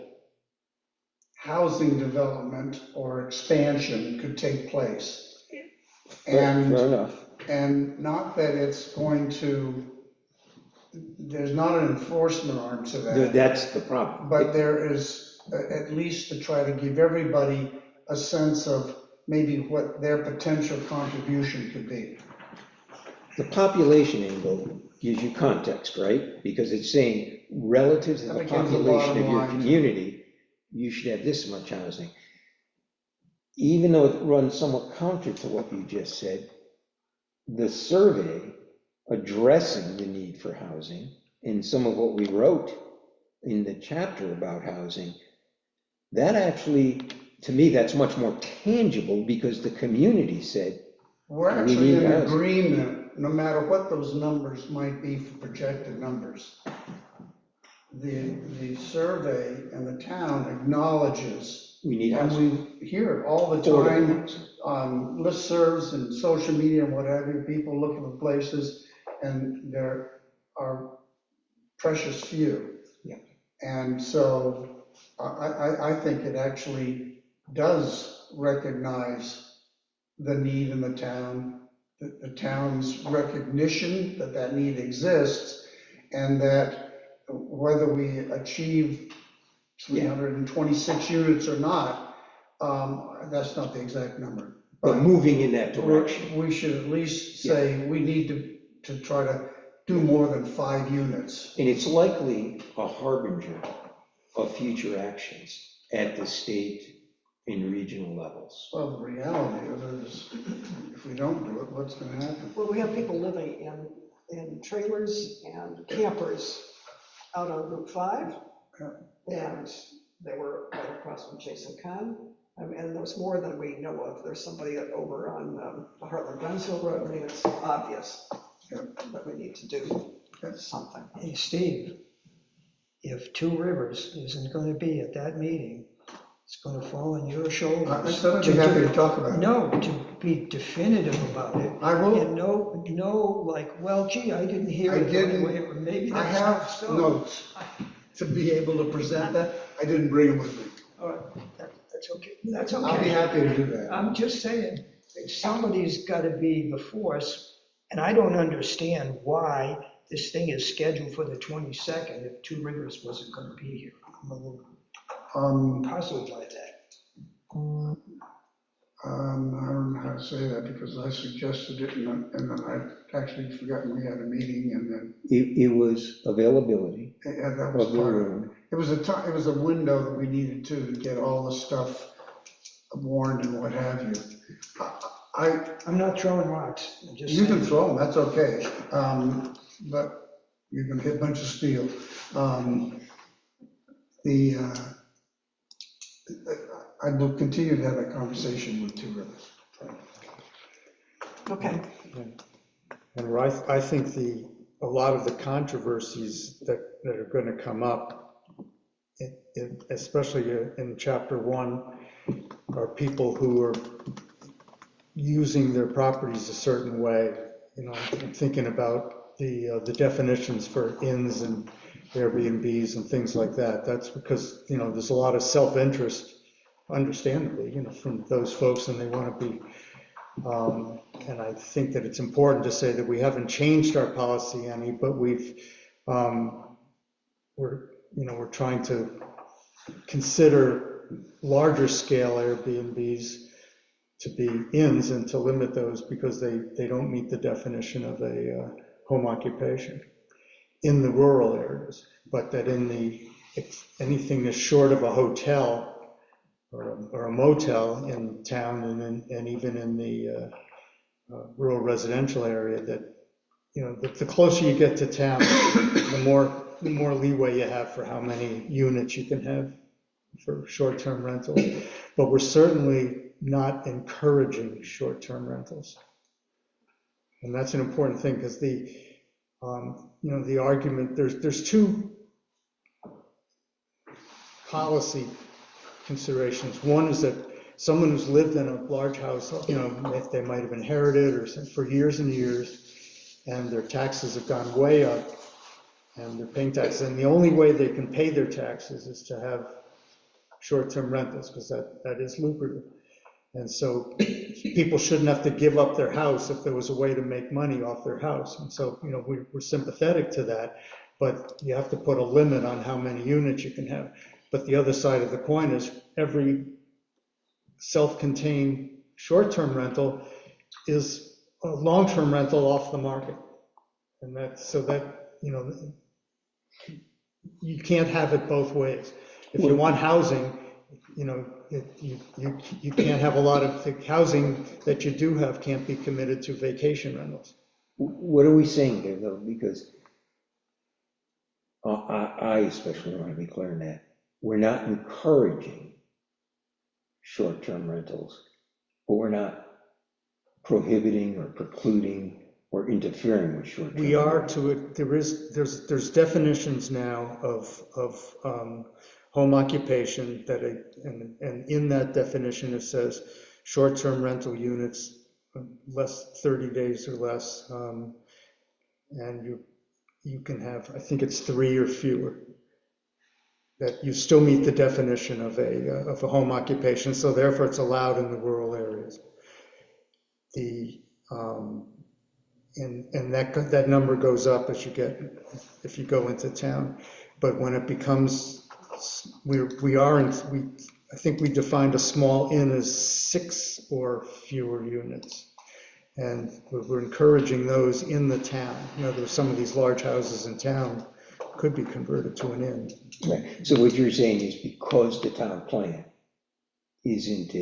[SPEAKER 5] housing development or expansion could take place. And
[SPEAKER 1] Fair enough.
[SPEAKER 5] and not that it's going to, there's not an enforcement arm to that,
[SPEAKER 1] That's the problem.
[SPEAKER 5] but there is at least to try to give everybody a sense of maybe what their potential contribution could be.
[SPEAKER 1] The population angle gives you context, right? Because it's saying relative to
[SPEAKER 5] That
[SPEAKER 1] the
[SPEAKER 5] becomes the
[SPEAKER 1] population
[SPEAKER 5] bottom
[SPEAKER 1] of your
[SPEAKER 5] line.
[SPEAKER 1] community, you should have this much housing. Even though it runs somewhat counter to what you just said, the survey addressing the need for housing and some of what we wrote in the chapter about housing, that actually, to me, that's much more tangible because the community said,
[SPEAKER 5] We're
[SPEAKER 1] We
[SPEAKER 5] actually
[SPEAKER 1] need
[SPEAKER 5] in
[SPEAKER 1] housing.
[SPEAKER 5] agreement, no matter what those numbers might be for projected numbers. The survey and the town acknowledges,
[SPEAKER 1] we need
[SPEAKER 5] and
[SPEAKER 1] housing.
[SPEAKER 5] we hear it all the
[SPEAKER 1] Affordable
[SPEAKER 5] time
[SPEAKER 1] housing.
[SPEAKER 5] on listservs and social media and what have you, people looking for places, and there are precious few.
[SPEAKER 1] Yeah.
[SPEAKER 5] And so I think it actually does recognize the need in the town, the town's recognition that that need exists, and that whether we achieve 326 units or not, that's not the exact number.
[SPEAKER 1] But moving in that direction.
[SPEAKER 5] We should at least say we need to try to do more than 5 units.
[SPEAKER 1] And it's likely a harbinger of future actions at the state and regional levels.
[SPEAKER 5] Well, the reality of it is, if we don't do it, what's gonna happen?
[SPEAKER 4] Well, we have people living in trailers and campers out on Route 5. And they were right across from Jason Kahn. And there's more than we know of. There's somebody over on the Heartland-Brunsville Road. I mean, it's obvious that we need to do something.
[SPEAKER 2] Hey, Steve, if Two Rivers isn't going to be at that meeting, it's going to fall on your shoulders.
[SPEAKER 5] I said I'd be happy to talk about it.
[SPEAKER 2] No, to be definitive about it.
[SPEAKER 5] I will.
[SPEAKER 2] And no, like, well, gee, I didn't hear
[SPEAKER 5] I
[SPEAKER 2] it.
[SPEAKER 5] didn't-
[SPEAKER 2] Anyway, or maybe
[SPEAKER 5] I
[SPEAKER 2] that's
[SPEAKER 5] have
[SPEAKER 2] not so.
[SPEAKER 5] notes to be able to present that. I didn't bring them with me.
[SPEAKER 2] All right, that's okay, that's
[SPEAKER 5] I'll be
[SPEAKER 2] okay.
[SPEAKER 5] happy to do that.
[SPEAKER 2] I'm just saying, that somebody's got to be the force, and I don't understand why this thing is scheduled for the 22nd if Two Rivers wasn't going to be here. I'm a little puzzled by that.
[SPEAKER 5] I don't know how to say that because I suggested it and then I'd actually forgotten we had a meeting and then,
[SPEAKER 1] It was availability
[SPEAKER 5] yeah, that was
[SPEAKER 1] of the
[SPEAKER 5] part of it.
[SPEAKER 1] room.
[SPEAKER 5] It was it was a window that we needed to get all the stuff warned and what have you.
[SPEAKER 2] I'm not throwing rocks, I'm just
[SPEAKER 5] You can
[SPEAKER 2] saying.
[SPEAKER 5] throw them, that's okay, but you're gonna hit a bunch of steel. I will continue to have that conversation with Two Rivers.
[SPEAKER 4] Okay.
[SPEAKER 3] And I think a lot of the controversies that are going to come up, especially in chapter 1, are people who are using their properties a certain way. You know, I'm thinking about the definitions for inns and Airbnbs and things like that. That's because, you know, there's a lot of self-interest, understandably, you know, from those folks, and they want to be. And I think that it's important to say that we haven't changed our policy any, but we're trying to consider larger scale Airbnbs to be inns and to limit those because they don't meet the definition of a home occupation in the rural areas, but that if anything is short of a hotel or a motel in town and even in the rural residential area, that, you know, the closer you get to town, the more leeway you have for how many units you can have for short-term rentals. But we're certainly not encouraging short-term rentals. And that's an important thing because the argument, there's two policy considerations. One is that someone who's lived in a large house, you know, if they might have inherited or for years and years, and their taxes have gone way up, and they're paying taxes, and the only way they can pay their taxes is to have short-term rentals, because that is lucrative. And so people shouldn't have to give up their house if there was a way to make money off their house. And so, we're sympathetic to that, but you have to put a limit on how many units you can have. But the other side of the coin is every self-contained short-term rental is a long-term rental off the market. And you can't have it both ways. If you want housing, you can't have a lot of, the housing that you do have can't be committed to vacation rentals.
[SPEAKER 1] What are we saying here, though? Because I especially want to be clear on that. We're not encouraging short-term rentals, but we're not prohibiting or precluding or interfering with short-term.
[SPEAKER 3] We are there's definitions now of home occupation and in that definition it says short-term rental units, less 30 days or less, and you can have, I think it's 3 or fewer, that you still meet the definition of a home occupation, so therefore it's allowed in the rural areas. And that number goes up if you go into town. But when it becomes, I think we defined a small inn as 6 or fewer units. And we're encouraging those in the town. There's some of these large houses in town could be converted to an inn.
[SPEAKER 1] Right. So what you're saying is because the town plan isn't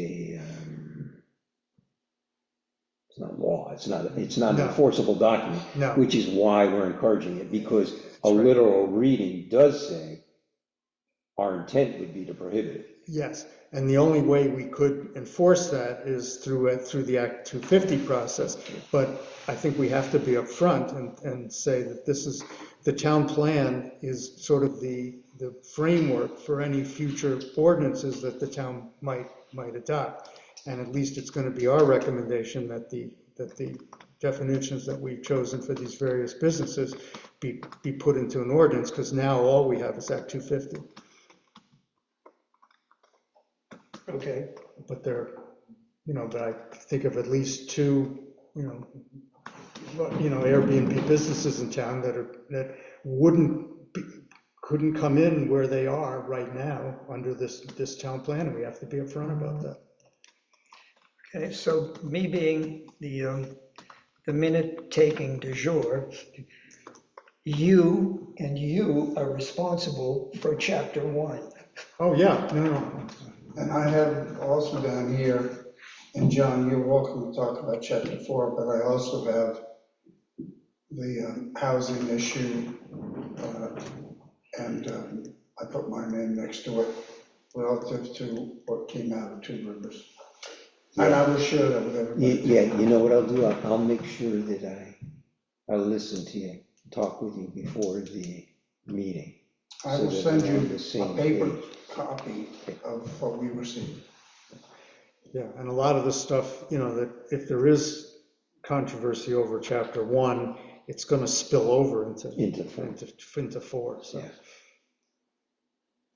[SPEAKER 1] it's not law, it's not an enforceable document,
[SPEAKER 3] No.
[SPEAKER 1] which is why we're encouraging it, because a
[SPEAKER 3] right.
[SPEAKER 1] literal reading does say our intent would be to prohibit it.
[SPEAKER 3] Yes, and the only way we could enforce that is through the Act 250 process. But I think we have to be upfront and say that the town plan is sort of the framework for any future ordinances that the town might adopt. And at least it's going to be our recommendation that the definitions that we've chosen for these various businesses be put into an ordinance, because now all we have is Act 250.
[SPEAKER 2] Okay,
[SPEAKER 3] But but I think of at least 2, Airbnb businesses in town that couldn't come in where they are right now under this town plan, and we have to be upfront about that.
[SPEAKER 2] okay, so me being the minute-taking du jour, you are responsible for chapter 1.
[SPEAKER 3] Oh, yeah, no.
[SPEAKER 5] And I have also down here, and John, you're welcome to talk about chapter 4, but I also have the housing issue, and I put my name next to it relative to what came out of Two Rivers. And I will share that with everybody.
[SPEAKER 1] Yeah, you know what I'll do? I'll make sure that I'll listen to you, talk with you before the meeting.
[SPEAKER 5] I
[SPEAKER 1] so
[SPEAKER 5] will
[SPEAKER 1] that
[SPEAKER 5] send
[SPEAKER 1] we're on
[SPEAKER 5] you
[SPEAKER 1] the same
[SPEAKER 5] a paper
[SPEAKER 1] page.
[SPEAKER 5] copy of what we received.
[SPEAKER 3] Yeah, and a lot of the stuff, that if there is controversy over chapter 1, it's going to spill over into 4. So.
[SPEAKER 1] Yeah.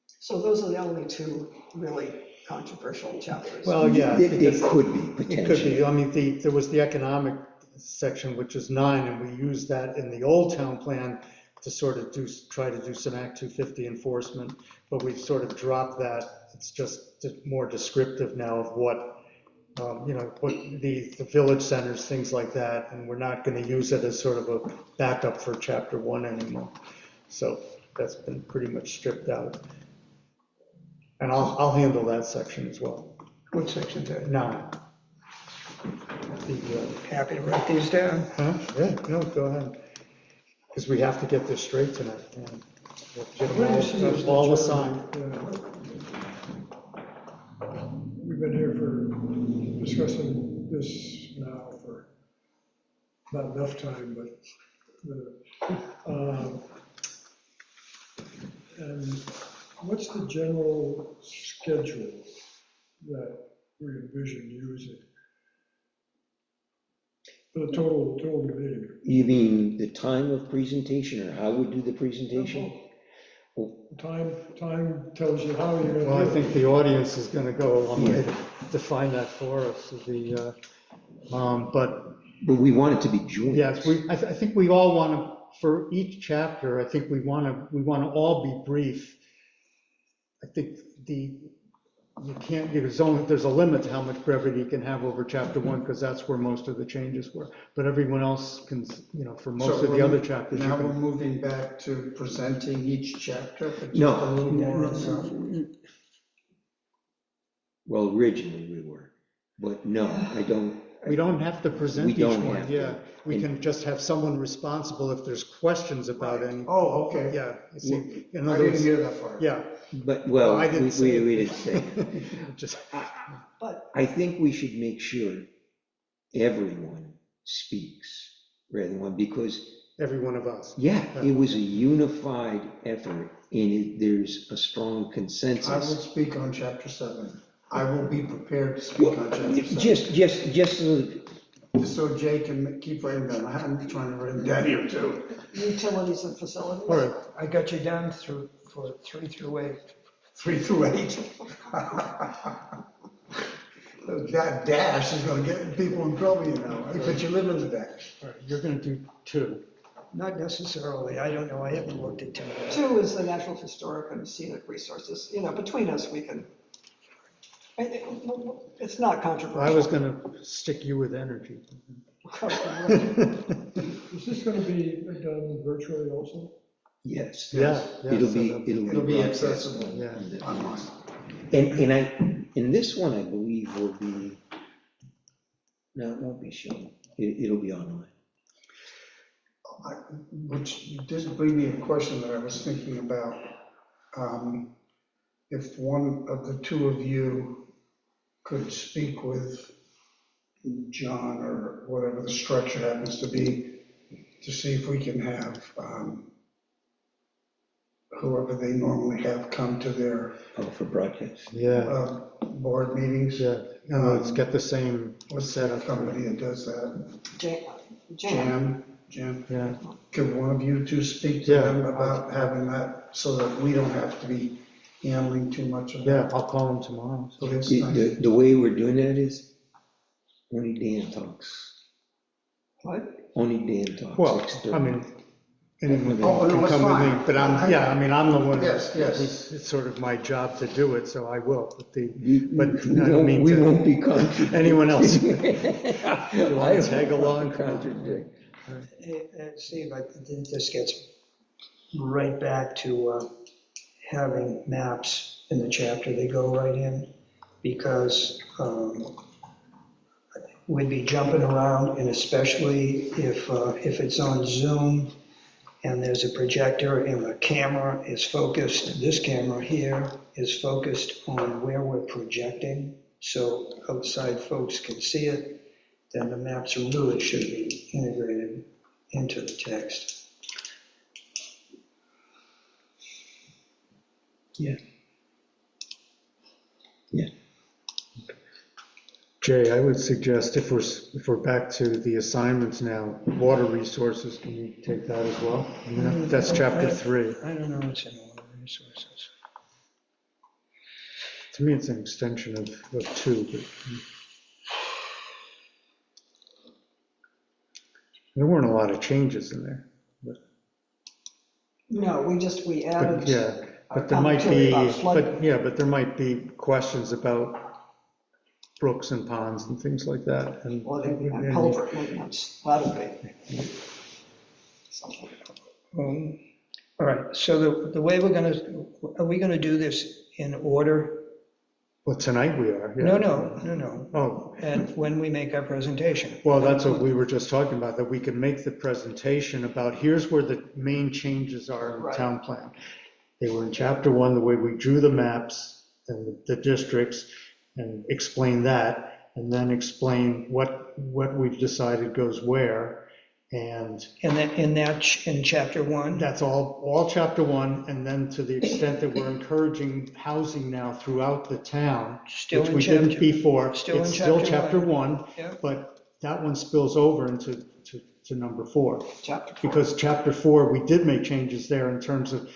[SPEAKER 4] So those are the only 2 really controversial chapters.
[SPEAKER 3] Well, yeah.
[SPEAKER 1] It could be,
[SPEAKER 3] It could
[SPEAKER 1] potentially.
[SPEAKER 3] be. I mean, there was the economic section, which is 9, and we used that in the old town plan to sort of try to do some Act 250 enforcement, but we've sort of dropped that. It's just more descriptive now of what, what the village centers, things like that, and we're not going to use it as sort of a backup for chapter 1 anymore. So that's been pretty much stripped out. And I'll handle that section as well.
[SPEAKER 2] What section's that?
[SPEAKER 3] 9.
[SPEAKER 2] Happy to write these down.
[SPEAKER 3] Huh? Yeah, no, go ahead. Because we have to get this straight tonight. Yeah. We have to get them all assigned.
[SPEAKER 7] We've been here for discussing this now for not enough time, but, and what's the general schedule that we envision using? The total meeting.
[SPEAKER 1] You mean the time of presentation or how we do the presentation?
[SPEAKER 7] Time tells you how you're
[SPEAKER 3] Well, I
[SPEAKER 7] gonna do it.
[SPEAKER 3] think the audience is gonna go a long way
[SPEAKER 1] Yeah.
[SPEAKER 3] to define that for us, but
[SPEAKER 1] But we want it to be joint.
[SPEAKER 3] yes, I think we all wanna, for each chapter, I think we wanna all be brief. I think you can't, there's a limit to how much brevity you can have over chapter one, because that's where most of the changes were. But everyone else can, for most
[SPEAKER 5] So
[SPEAKER 3] of the other chapters, you
[SPEAKER 5] Now we're
[SPEAKER 3] can.
[SPEAKER 5] moving back to presenting each chapter, but just
[SPEAKER 1] No.
[SPEAKER 5] a little more on that.
[SPEAKER 1] Well, originally we were, but no, I don't.
[SPEAKER 3] We don't have to present
[SPEAKER 1] We
[SPEAKER 3] each
[SPEAKER 1] don't
[SPEAKER 3] one,
[SPEAKER 1] have to.
[SPEAKER 3] yeah. We can just have someone responsible if there's questions about any,
[SPEAKER 5] Oh, okay.
[SPEAKER 3] yeah. You see, in
[SPEAKER 5] I
[SPEAKER 3] other
[SPEAKER 5] didn't
[SPEAKER 3] words,
[SPEAKER 5] hear that far.
[SPEAKER 3] yeah.
[SPEAKER 1] But, well,
[SPEAKER 3] I didn't say it.
[SPEAKER 1] we didn't say.
[SPEAKER 3] Just,
[SPEAKER 4] But
[SPEAKER 1] I think we should make sure everyone speaks rather than one, because,
[SPEAKER 3] every one of us.
[SPEAKER 1] yeah, it was a unified effort and there's a strong
[SPEAKER 5] I will
[SPEAKER 1] consensus.
[SPEAKER 5] speak on chapter 7. I will be prepared to speak on chapter 7.
[SPEAKER 1] Just so,
[SPEAKER 5] Just so Jay can keep writing down. I'm trying to write them down here too.
[SPEAKER 4] utilities and facilities.
[SPEAKER 3] All right,
[SPEAKER 2] I got you down for 3 through 8.
[SPEAKER 5] 3 through 8. That dash is gonna get people in trouble, but you live in the dash.
[SPEAKER 3] all right, you're gonna do 2.
[SPEAKER 2] Not necessarily, I don't know, I haven't looked at 2 yet.
[SPEAKER 4] 2 is the natural, historic, and scenic resources. Between us, we can, it's not controversial.
[SPEAKER 3] I was gonna stick you with energy.
[SPEAKER 7] Is this gonna be done virtually also?
[SPEAKER 1] yes.
[SPEAKER 3] Yeah.
[SPEAKER 1] It'll
[SPEAKER 3] so
[SPEAKER 1] be,
[SPEAKER 3] that'll
[SPEAKER 1] it'll be
[SPEAKER 5] accessible.
[SPEAKER 1] accessible.
[SPEAKER 3] Yeah.
[SPEAKER 5] Online.
[SPEAKER 1] And this one, I believe, will be, no, it won't be shown. It'll be online.
[SPEAKER 5] Which did bring me a question that I was thinking about. If one of the two of you could speak with John or whatever the structure happens to be, to see if we can have whoever they normally have come to their
[SPEAKER 1] Oh, for broadcast.
[SPEAKER 3] Yeah,
[SPEAKER 5] board meetings.
[SPEAKER 3] yeah, and let's get the same
[SPEAKER 5] What's that
[SPEAKER 3] setup.
[SPEAKER 5] company that does that?
[SPEAKER 4] Jan.
[SPEAKER 5] Jam?
[SPEAKER 3] Yeah,
[SPEAKER 5] Could one of you two speak to
[SPEAKER 3] Yeah.
[SPEAKER 5] them about having that so that we don't have to be handling too much of
[SPEAKER 3] yeah,
[SPEAKER 5] that?
[SPEAKER 3] I'll call him tomorrow.
[SPEAKER 5] So it's
[SPEAKER 1] The,
[SPEAKER 5] nice.
[SPEAKER 1] the way we're doing that is, only Dan talks.
[SPEAKER 4] What?
[SPEAKER 1] Only Dan talks.
[SPEAKER 3] Well,
[SPEAKER 1] external.
[SPEAKER 3] I mean, anyone
[SPEAKER 5] Oh, no,
[SPEAKER 3] can
[SPEAKER 5] it's
[SPEAKER 3] come with me,
[SPEAKER 5] fine.
[SPEAKER 3] but I'm the one.
[SPEAKER 5] Yes, yes.
[SPEAKER 3] It's sort of my job to do it, so I will, but
[SPEAKER 1] We
[SPEAKER 3] I don't
[SPEAKER 1] won't,
[SPEAKER 3] mean
[SPEAKER 1] we
[SPEAKER 3] to-
[SPEAKER 1] won't be contradicting.
[SPEAKER 3] anyone else.
[SPEAKER 1] You
[SPEAKER 3] wanna tag along?
[SPEAKER 1] Contradict.
[SPEAKER 2] Steve, I think this gets right back to having maps in the chapter, they go right in, because we'd be jumping around, and especially if it's on Zoom, and there's a projector and the camera is focused, this camera here is focused on where we're projecting, so outside folks can see it, then the maps really should be integrated into the text.
[SPEAKER 1] Yeah. Yeah.
[SPEAKER 3] Jay, I would suggest if we're back to the assignments now, water resources, can you take that as well? I mean, that's chapter 3.
[SPEAKER 2] I don't know what's in water resources.
[SPEAKER 3] To me, it's an extension of 2, but there weren't a lot of changes in there.
[SPEAKER 4] No, we
[SPEAKER 3] But
[SPEAKER 4] added.
[SPEAKER 3] yeah, but there might be, but there might be questions about brooks and ponds and things like that. And
[SPEAKER 4] Well, culvert maintenance, that'll be. Something.
[SPEAKER 2] All right, so the way are we gonna do this in order?
[SPEAKER 3] well, tonight we are. yeah.
[SPEAKER 2] No.
[SPEAKER 3] Oh,
[SPEAKER 2] And when we make our presentation.
[SPEAKER 3] well, that's what we were just talking about, that we can make the presentation about, here's where the main changes are in the
[SPEAKER 4] Right.
[SPEAKER 3] town plan. They were in chapter 1, the way we drew the maps and the districts, and explain that, and then explain what we've decided goes where. And
[SPEAKER 2] And then in chapter 1?
[SPEAKER 3] that's all chapter 1, and then to the extent that we're encouraging housing now throughout the town,
[SPEAKER 2] Still
[SPEAKER 3] which
[SPEAKER 2] in
[SPEAKER 3] we didn't
[SPEAKER 2] chapter-
[SPEAKER 3] before,
[SPEAKER 2] still in
[SPEAKER 3] it's still
[SPEAKER 2] chapter
[SPEAKER 3] chapter
[SPEAKER 2] 1.
[SPEAKER 3] 1,
[SPEAKER 2] Yeah.
[SPEAKER 3] but that one spills over into number 4.
[SPEAKER 4] Chapter 4.
[SPEAKER 3] Because chapter 4, we did make changes there in terms of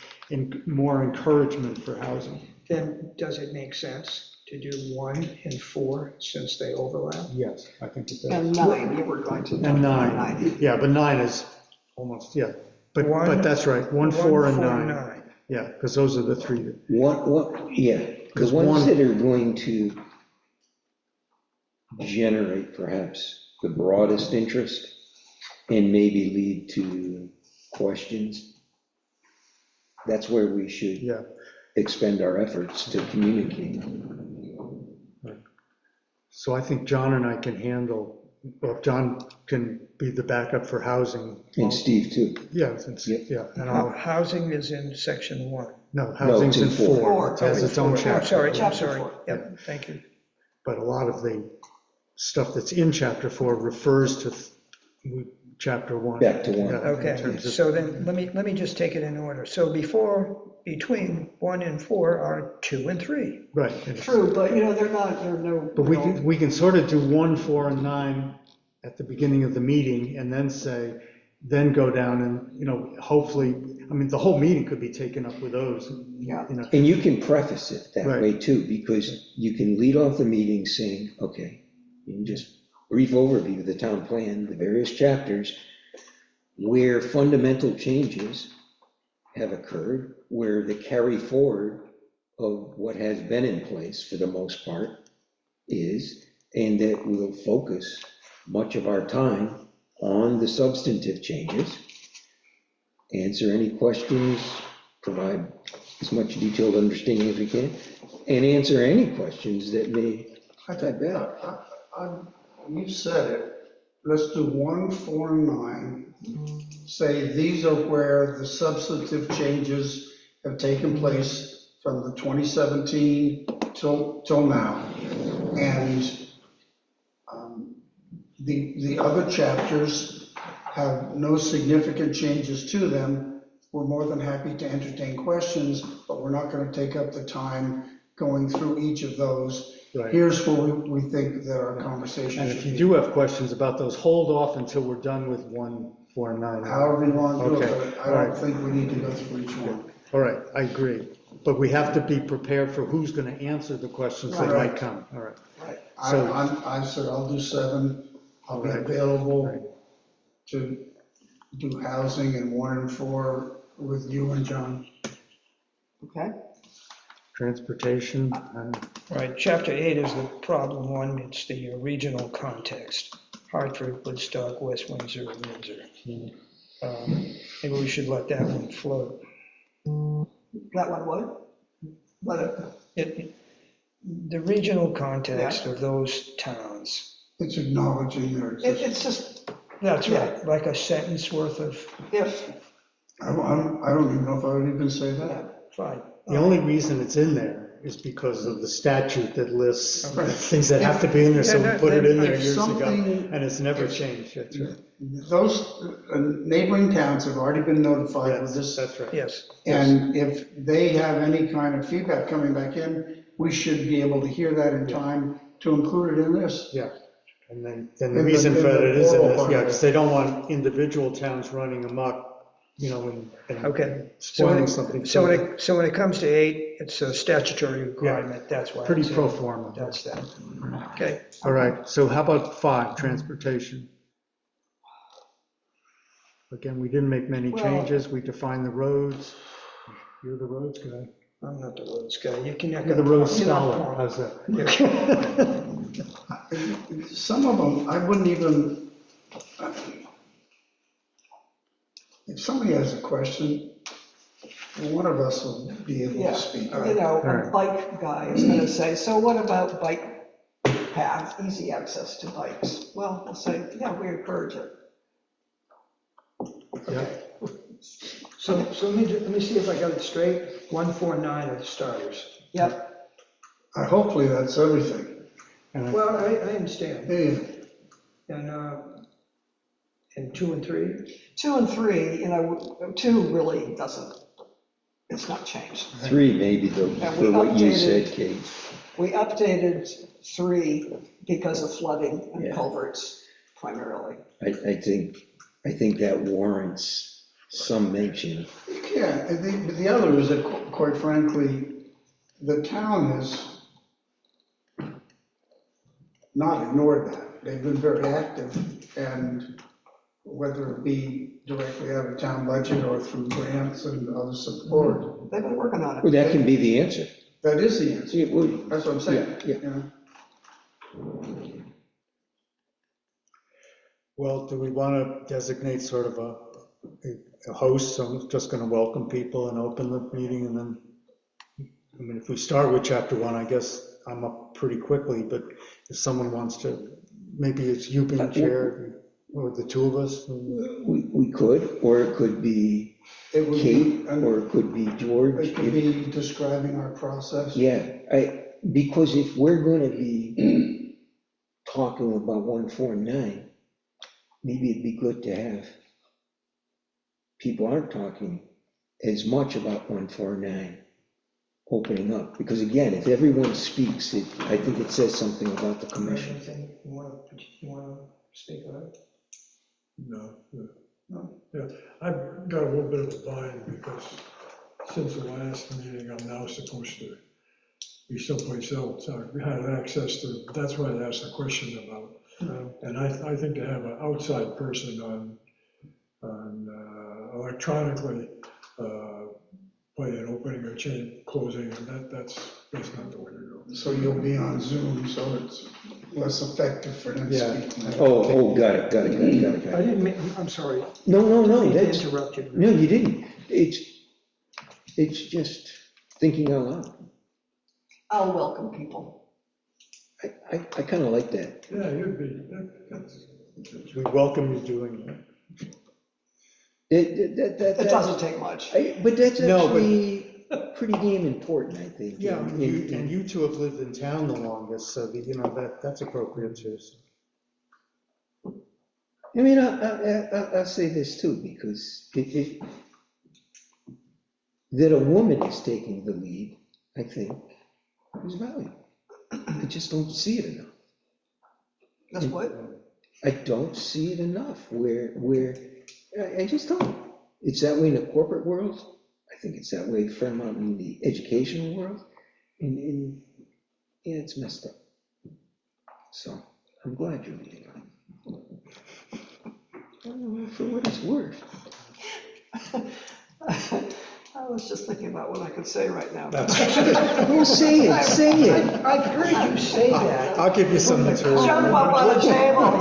[SPEAKER 3] more encouragement for housing.
[SPEAKER 2] Then does it make sense to do 1 and 4 since they overlap?
[SPEAKER 3] Yes, I think it does.
[SPEAKER 4] And 9, you were going to.
[SPEAKER 3] And 9, yeah, but 9 is almost, yeah, but
[SPEAKER 2] One-
[SPEAKER 3] that's right, 1, 4, and 9.
[SPEAKER 2] 9.
[SPEAKER 3] Yeah, because those are the 3 that.
[SPEAKER 1] Yeah, the
[SPEAKER 3] 'Cause
[SPEAKER 1] ones
[SPEAKER 3] one-
[SPEAKER 1] that are going to generate perhaps the broadest interest and maybe lead to questions, that's where we should
[SPEAKER 3] Yeah.
[SPEAKER 1] expend our efforts to communicate.
[SPEAKER 3] So I think John and I can handle, well, John can be the backup for housing.
[SPEAKER 1] And Steve too.
[SPEAKER 3] Yeah,
[SPEAKER 1] Yep.
[SPEAKER 3] yeah, and I'll,
[SPEAKER 2] Housing is in section 1.
[SPEAKER 3] no, housing's
[SPEAKER 1] it's
[SPEAKER 3] in
[SPEAKER 1] in
[SPEAKER 3] 4,
[SPEAKER 4] four.
[SPEAKER 3] it has its own
[SPEAKER 2] Oh,
[SPEAKER 3] chapter.
[SPEAKER 2] sorry, I'm
[SPEAKER 4] Chapter
[SPEAKER 2] sorry.
[SPEAKER 4] 4.
[SPEAKER 2] Yep, thank you.
[SPEAKER 3] But a lot of the stuff that's in chapter 4 refers to chapter 1.
[SPEAKER 1] Back to 1.
[SPEAKER 3] Yeah, in
[SPEAKER 2] Okay,
[SPEAKER 3] terms of-
[SPEAKER 2] so then let me just take it in order. So between 1 and 4 are 2 and 3.
[SPEAKER 3] Right. and-
[SPEAKER 4] True, but they're no.
[SPEAKER 3] But we can sort of do 1, 4, and 9 at the beginning of the meeting and then say, then go down and, hopefully, I mean, the whole meeting could be taken up with those.
[SPEAKER 4] Yeah.
[SPEAKER 1] And you can preface it that
[SPEAKER 3] Right.
[SPEAKER 1] way too, because you can lead off the meeting saying, okay, you can just brief overview of the town plan, the various chapters, where fundamental changes have occurred, where the carry forward of what has been in place for the most part is, and that we'll focus much of our time on the substantive changes, answer any questions, provide as much detailed understanding as we can, and answer any questions that may type out.
[SPEAKER 5] You said it, let's do 1, 4, and 9. Say these are where the substantive changes have taken place from the 2017 till now. And the other chapters have no significant changes to them. We're more than happy to entertain questions, but we're not going to take up the time going through each of those.
[SPEAKER 3] Right.
[SPEAKER 5] Here's where we think that our conversation
[SPEAKER 3] And
[SPEAKER 5] should
[SPEAKER 3] if
[SPEAKER 5] be.
[SPEAKER 3] you do have questions about those, hold off until we're done with 1, 4, and 9.
[SPEAKER 5] However you want to do
[SPEAKER 3] Okay,
[SPEAKER 5] it, but I
[SPEAKER 3] all right.
[SPEAKER 5] don't think we need to go through each one.
[SPEAKER 3] All right, I agree. But we have to be prepared for who's going to answer the questions that
[SPEAKER 5] Right.
[SPEAKER 3] might come. All right.
[SPEAKER 4] Right.
[SPEAKER 3] So-
[SPEAKER 5] I said I'll do 7. I'll be
[SPEAKER 3] Right.
[SPEAKER 5] available
[SPEAKER 3] Right.
[SPEAKER 5] to do housing and 1 and 4 with you and John.
[SPEAKER 4] Okay,
[SPEAKER 3] Transportation, and
[SPEAKER 2] Right, chapter 8 is the problem one, it's the regional context. Hartford, Woodstock, West Windsor, and Windsor. Maybe we should let that one float.
[SPEAKER 4] that one would? But
[SPEAKER 2] The regional context of those towns,
[SPEAKER 5] It's acknowledging their existence.
[SPEAKER 4] it's just,
[SPEAKER 2] that's right, like a sentence worth of,
[SPEAKER 4] if,
[SPEAKER 5] I don't even know if I would even say that.
[SPEAKER 2] fine.
[SPEAKER 3] the only reason it's in there is because of the statute that lists
[SPEAKER 2] Right.
[SPEAKER 3] things that have to be in there, so we put it in there
[SPEAKER 5] If
[SPEAKER 3] years ago,
[SPEAKER 5] something-
[SPEAKER 3] and it's never changed. That's right.
[SPEAKER 5] Those neighboring towns have already been notified of this.
[SPEAKER 3] That's right.
[SPEAKER 2] Yes,
[SPEAKER 5] And if they have any kind of feedback coming back in, we should be able to hear that in time to include it in this.
[SPEAKER 3] Yeah, and then
[SPEAKER 5] In
[SPEAKER 3] the
[SPEAKER 5] the-
[SPEAKER 3] reason for
[SPEAKER 5] in the
[SPEAKER 3] that is,
[SPEAKER 5] oral part
[SPEAKER 3] yeah,
[SPEAKER 5] of it.
[SPEAKER 3] because they don't want individual towns running amok, and
[SPEAKER 2] okay.
[SPEAKER 3] spoiling something.
[SPEAKER 2] So when it comes to 8, it's a statutory requirement, that's why.
[SPEAKER 3] Pretty
[SPEAKER 2] it's in.
[SPEAKER 3] pro forma.
[SPEAKER 2] That's that. Okay,
[SPEAKER 3] All right, so how about 5, transportation? Again, we didn't make many
[SPEAKER 4] Well-
[SPEAKER 3] changes, we defined the roads. You're the roads guy.
[SPEAKER 2] I'm not the roads guy, you can.
[SPEAKER 3] You're the road scholar, how's that?
[SPEAKER 5] Some of them, I wouldn't even, if somebody has a question, one of us will be able
[SPEAKER 4] yeah,
[SPEAKER 5] to speak.
[SPEAKER 4] a
[SPEAKER 3] Alright.
[SPEAKER 4] bike guy is gonna say, so what about bike path, easy access to bikes? Well, we'll say, yeah, we encourage it.
[SPEAKER 3] Yeah.
[SPEAKER 2] So let me see if I got it straight. 149 are the starters.
[SPEAKER 4] Yep,
[SPEAKER 5] Hopefully that's everything.
[SPEAKER 3] And I-
[SPEAKER 2] Well, I understand.
[SPEAKER 5] Hey,
[SPEAKER 2] And 2 and 3?
[SPEAKER 4] 2 and 3, 2 really doesn't, it's not changed.
[SPEAKER 1] 3 maybe though,
[SPEAKER 4] And
[SPEAKER 1] for
[SPEAKER 4] we
[SPEAKER 1] what you
[SPEAKER 4] updated-
[SPEAKER 1] said, Kate.
[SPEAKER 4] We updated 3 because of flooding and
[SPEAKER 1] Yeah.
[SPEAKER 4] culverts primarily.
[SPEAKER 1] I think that warrants some mention.
[SPEAKER 5] Yeah, the other is that, quite frankly, the town has not ignored that. They've been very active, and whether it be directly out of town budget or through grants and other support,
[SPEAKER 4] They've been working on
[SPEAKER 1] Well,
[SPEAKER 4] it.
[SPEAKER 1] that can be the answer.
[SPEAKER 5] that is the answer.
[SPEAKER 1] See, it would,
[SPEAKER 5] That's what I'm saying.
[SPEAKER 1] Yeah,
[SPEAKER 5] you know?
[SPEAKER 3] Well, do we want to designate sort of a host, so I'm just going to welcome people and open the meeting, and then, I mean, if we start with chapter 1, I guess I'm up pretty quickly, but if someone wants to, maybe it's you being chair, or the two of us.
[SPEAKER 1] we could, or it could be
[SPEAKER 5] It would
[SPEAKER 1] Kate,
[SPEAKER 5] be,
[SPEAKER 1] or it could be George.
[SPEAKER 5] it could be describing our process.
[SPEAKER 1] Yeah, because if we're gonna be talking about 149, maybe it'd be good to have people aren't talking as much about 149 opening up, because again, if everyone speaks, I think it says something about the commission.
[SPEAKER 2] Anything you want to speak on it?
[SPEAKER 7] No, yeah, I've got a little bit of a bind because since the last meeting, I'm now supposed to be someplace else. I had access to, that's what I asked the question about. And I think to have an outside person on electronically playing opening or closing, and that's not the way to go.
[SPEAKER 5] So you'll be on Zoom, so it's less effective for them
[SPEAKER 3] Yeah.
[SPEAKER 5] speaking.
[SPEAKER 1] Oh, got it.
[SPEAKER 2] I didn't mean, I'm sorry.
[SPEAKER 1] No,
[SPEAKER 2] I
[SPEAKER 1] that's,
[SPEAKER 2] interrupt you.
[SPEAKER 1] no, you didn't. It's just thinking out loud.
[SPEAKER 4] I'll welcome people.
[SPEAKER 1] I kind of like that.
[SPEAKER 7] Yeah, you'd be, that's.
[SPEAKER 3] We welcome you doing that.
[SPEAKER 4] It doesn't take much.
[SPEAKER 1] But that's
[SPEAKER 3] No, but-
[SPEAKER 1] actually pretty damn important, I think.
[SPEAKER 3] Yeah,
[SPEAKER 1] And-
[SPEAKER 3] and you two have lived in town the longest, so that's appropriate too.
[SPEAKER 1] I mean, I'll say this too, because that a woman is taking the lead, I think, is valuable. I just don't see it enough.
[SPEAKER 4] That's what,
[SPEAKER 1] I don't see it enough where, I just don't. It's that way in the corporate world. I think it's that way from out in the educational world. And yeah, it's messed up. So I'm glad you're leading on. I don't know, for what it's worth.
[SPEAKER 4] I was just thinking about what I could say right now.
[SPEAKER 1] Well, say it.
[SPEAKER 2] I've heard you say that.
[SPEAKER 3] I'll give you some material.
[SPEAKER 4] Jump up on the table.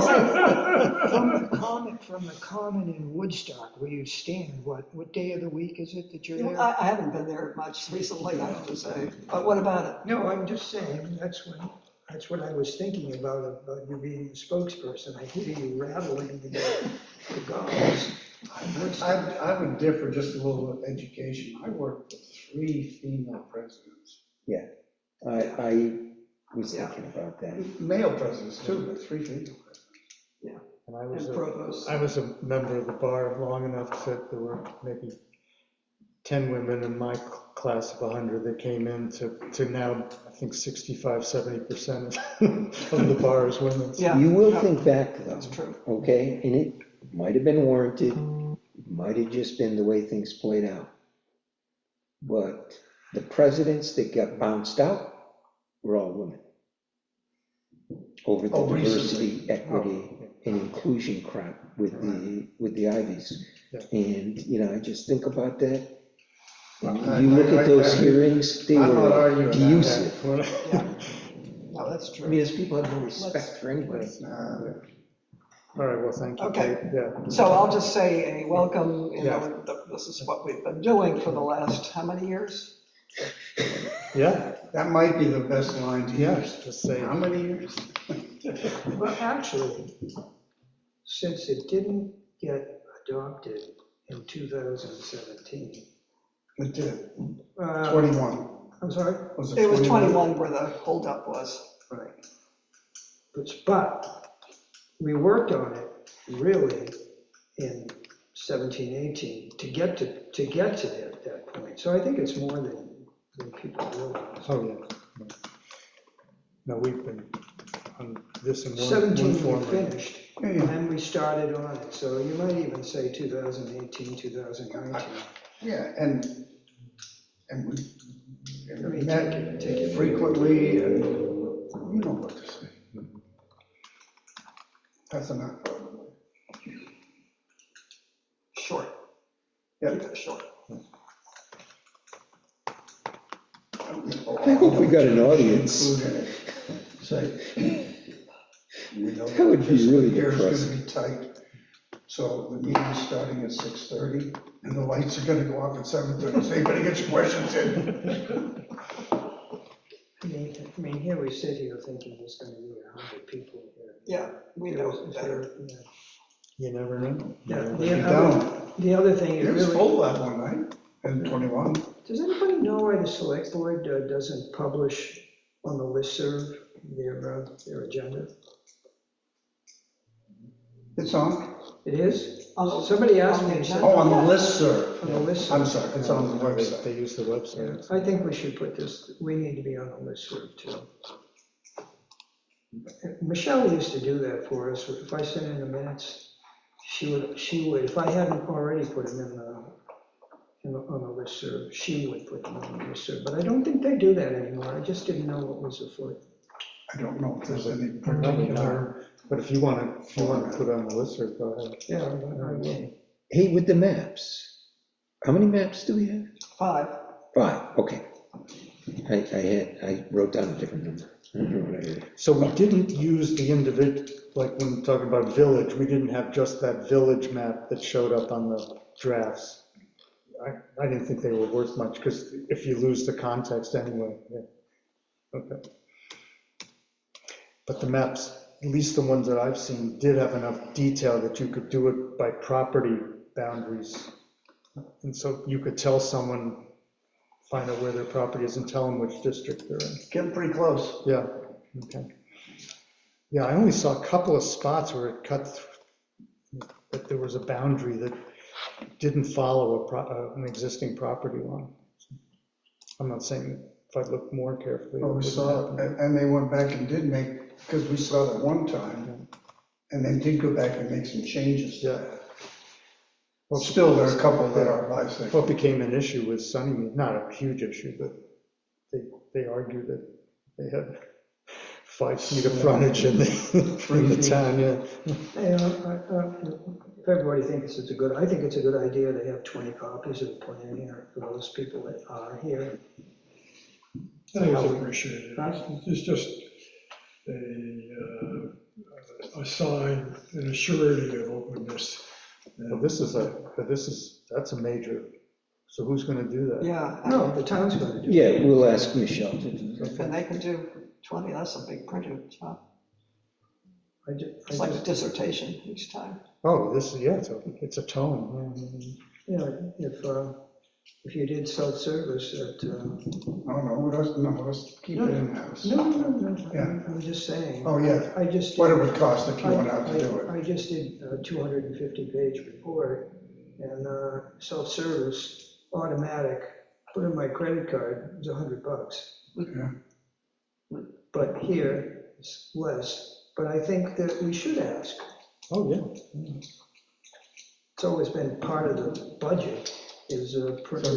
[SPEAKER 2] From the common in Woodstock, where you stand, what day of the week is it that you're there?
[SPEAKER 4] I haven't been there much recently, I have to say, but what about it?
[SPEAKER 2] No, I'm just saying, that's what I was thinking about you being the spokesperson. I hear you rattling the gobs.
[SPEAKER 5] I would differ just a little with education. I worked with 3 female presidents,
[SPEAKER 1] I was thinking about that.
[SPEAKER 5] male presidents too, but 3 female presidents.
[SPEAKER 3] And I
[SPEAKER 4] And
[SPEAKER 3] was a member of the bar long enough that there were maybe 10 women in my class of 100 that came in to now, I think 65, 70% of the bar is women.
[SPEAKER 4] Yeah.
[SPEAKER 1] You will think back though.
[SPEAKER 4] That's true.
[SPEAKER 1] Okay, and it might have been warranted, might have just been the way things played out. But the presidents that got bounced out were all women. Over the
[SPEAKER 5] Oh,
[SPEAKER 1] diversity,
[SPEAKER 5] recently.
[SPEAKER 1] equity, and inclusion crap with the Ivies.
[SPEAKER 3] Yeah.
[SPEAKER 1] And, I just think about that. And
[SPEAKER 5] I-
[SPEAKER 1] you look
[SPEAKER 5] I-
[SPEAKER 1] at those
[SPEAKER 5] I-
[SPEAKER 1] hearings, they
[SPEAKER 5] I'm not
[SPEAKER 1] were
[SPEAKER 5] arguing that.
[SPEAKER 1] abusive.
[SPEAKER 4] Yeah. No, that's
[SPEAKER 1] I
[SPEAKER 4] true.
[SPEAKER 1] mean, those people have no respect for anybody.
[SPEAKER 3] All right, well, thank you.
[SPEAKER 4] Okay.
[SPEAKER 3] Kate. Yeah.
[SPEAKER 4] So I'll just say a welcome,
[SPEAKER 3] Yeah.
[SPEAKER 4] this is what we've been doing for the last, how many years?
[SPEAKER 3] Yeah,
[SPEAKER 5] That might be the best line to
[SPEAKER 3] yeah,
[SPEAKER 5] use.
[SPEAKER 3] just say,
[SPEAKER 5] How many years?
[SPEAKER 2] Well, actually, since it didn't get adopted in 2017.
[SPEAKER 5] It did,
[SPEAKER 2] uh,
[SPEAKER 5] 21.
[SPEAKER 2] I'm sorry?
[SPEAKER 4] It was 21 where the holdup was.
[SPEAKER 2] Right. But we worked on it really in 17, 18 to get to that point. So I think it's more than people realize.
[SPEAKER 3] oh, yeah. No, we've been on this in one
[SPEAKER 2] 17 we
[SPEAKER 3] format.
[SPEAKER 2] finished,
[SPEAKER 5] Yeah,
[SPEAKER 2] and
[SPEAKER 5] yeah.
[SPEAKER 2] then we started on it, so you might even say 2018, 2019.
[SPEAKER 5] Yeah, and we
[SPEAKER 2] I mean,
[SPEAKER 5] met
[SPEAKER 2] take it.
[SPEAKER 5] frequently, and you know what to say. That's enough.
[SPEAKER 4] Short.
[SPEAKER 5] Yeah.
[SPEAKER 4] Keep it short.
[SPEAKER 1] I hope we got an audience.
[SPEAKER 5] Include in it. Say, you know,
[SPEAKER 1] That would be
[SPEAKER 5] this
[SPEAKER 1] really
[SPEAKER 5] year is
[SPEAKER 1] depressing.
[SPEAKER 5] gonna be tight. So the meeting's starting at 6:30, and the lights are gonna go off at 7:30, so you better get your questions in.
[SPEAKER 2] I mean, here we sit here thinking there's gonna be 100 people here.
[SPEAKER 4] Yeah, we know better.
[SPEAKER 2] Yeah.
[SPEAKER 3] You never know.
[SPEAKER 2] Yeah,
[SPEAKER 5] You
[SPEAKER 2] the other thing,
[SPEAKER 5] It
[SPEAKER 2] it
[SPEAKER 5] was
[SPEAKER 2] really,
[SPEAKER 5] full that one night, and 21.
[SPEAKER 2] does anybody know why the select board doesn't publish on the listserv their agenda?
[SPEAKER 5] It's on,
[SPEAKER 2] It is?
[SPEAKER 4] On the-
[SPEAKER 2] Somebody asked
[SPEAKER 4] on the
[SPEAKER 2] me, said,
[SPEAKER 4] agenda?
[SPEAKER 5] oh, on the listserv.
[SPEAKER 2] on the listserv.
[SPEAKER 5] I'm sorry, it's on the
[SPEAKER 3] They
[SPEAKER 5] website.
[SPEAKER 3] use the
[SPEAKER 2] Yeah,
[SPEAKER 3] website.
[SPEAKER 2] I think we should put this, we need to be on the listserv too. Michelle used to do that for us. If I sent in the minutes, she would, if I hadn't already put them on the listserv, she would put them on the listserv. But I don't think they do that anymore. I just didn't know what was afoot.
[SPEAKER 5] I don't know if there's any
[SPEAKER 3] Probably
[SPEAKER 5] particular.
[SPEAKER 3] not. But if you want to put it on the list, or go ahead.
[SPEAKER 2] Yeah, I will.
[SPEAKER 1] Hey, with the maps, how many maps do we have?
[SPEAKER 4] 5.
[SPEAKER 1] 5, okay. I wrote down a different number. I don't know what I heard.
[SPEAKER 3] So we didn't use the individual, like when talking about village, we didn't have just that village map that showed up on the drafts. I didn't think they were worth much, because if you lose the context anyway, yeah. Okay. But the maps, at least the ones that I've seen, did have enough detail that you could do it by property boundaries. And so you could tell someone, find out where their property is and tell them which district they're in.
[SPEAKER 5] Getting pretty close.
[SPEAKER 3] Yeah, okay. Yeah, I only saw a couple of spots where it cut through, that there was a boundary that didn't follow an existing property line. I'm not saying if I looked more carefully.
[SPEAKER 5] Oh, we saw, and they went back and did make, because we saw that one time, and they did go back and make some changes to
[SPEAKER 3] Yeah.
[SPEAKER 5] that.
[SPEAKER 3] Well,
[SPEAKER 5] Still, there are a couple that are bisexual.
[SPEAKER 3] What became an issue with Sunnymead, not a huge issue, but they argued that they had 5 feet of frontage in the town, yeah.
[SPEAKER 2] If everybody thinks it's a good, I think it's a good idea to have 20 copies of the plan here for those people that are here.
[SPEAKER 7] I think it's appreciated. It's just a sign and a surety of openness.
[SPEAKER 3] Well, that's a major, so who's gonna do that?
[SPEAKER 4] Yeah.
[SPEAKER 2] No, the town's gonna do it.
[SPEAKER 1] Yeah, we'll ask Michelle to do that.
[SPEAKER 4] And they can do 20, that's a big printed job.
[SPEAKER 2] I ju- I
[SPEAKER 4] It's like a
[SPEAKER 2] just-
[SPEAKER 4] dissertation each time.
[SPEAKER 3] Oh, yeah, it's a tome.
[SPEAKER 2] Yeah, if you did self-service at,
[SPEAKER 5] No, let's keep it in-house.
[SPEAKER 2] no,
[SPEAKER 5] Yeah.
[SPEAKER 2] I'm just saying.
[SPEAKER 5] Oh, yeah.
[SPEAKER 2] I just.
[SPEAKER 5] What it would cost if you went out to do it.
[SPEAKER 2] I just did a 250-page report, and self-service, automatic, put in my credit card, it was $100.
[SPEAKER 5] Yeah.
[SPEAKER 2] But here, it's less, but I think that we should ask.
[SPEAKER 3] Oh, yeah.
[SPEAKER 2] It's always been part of the budget, is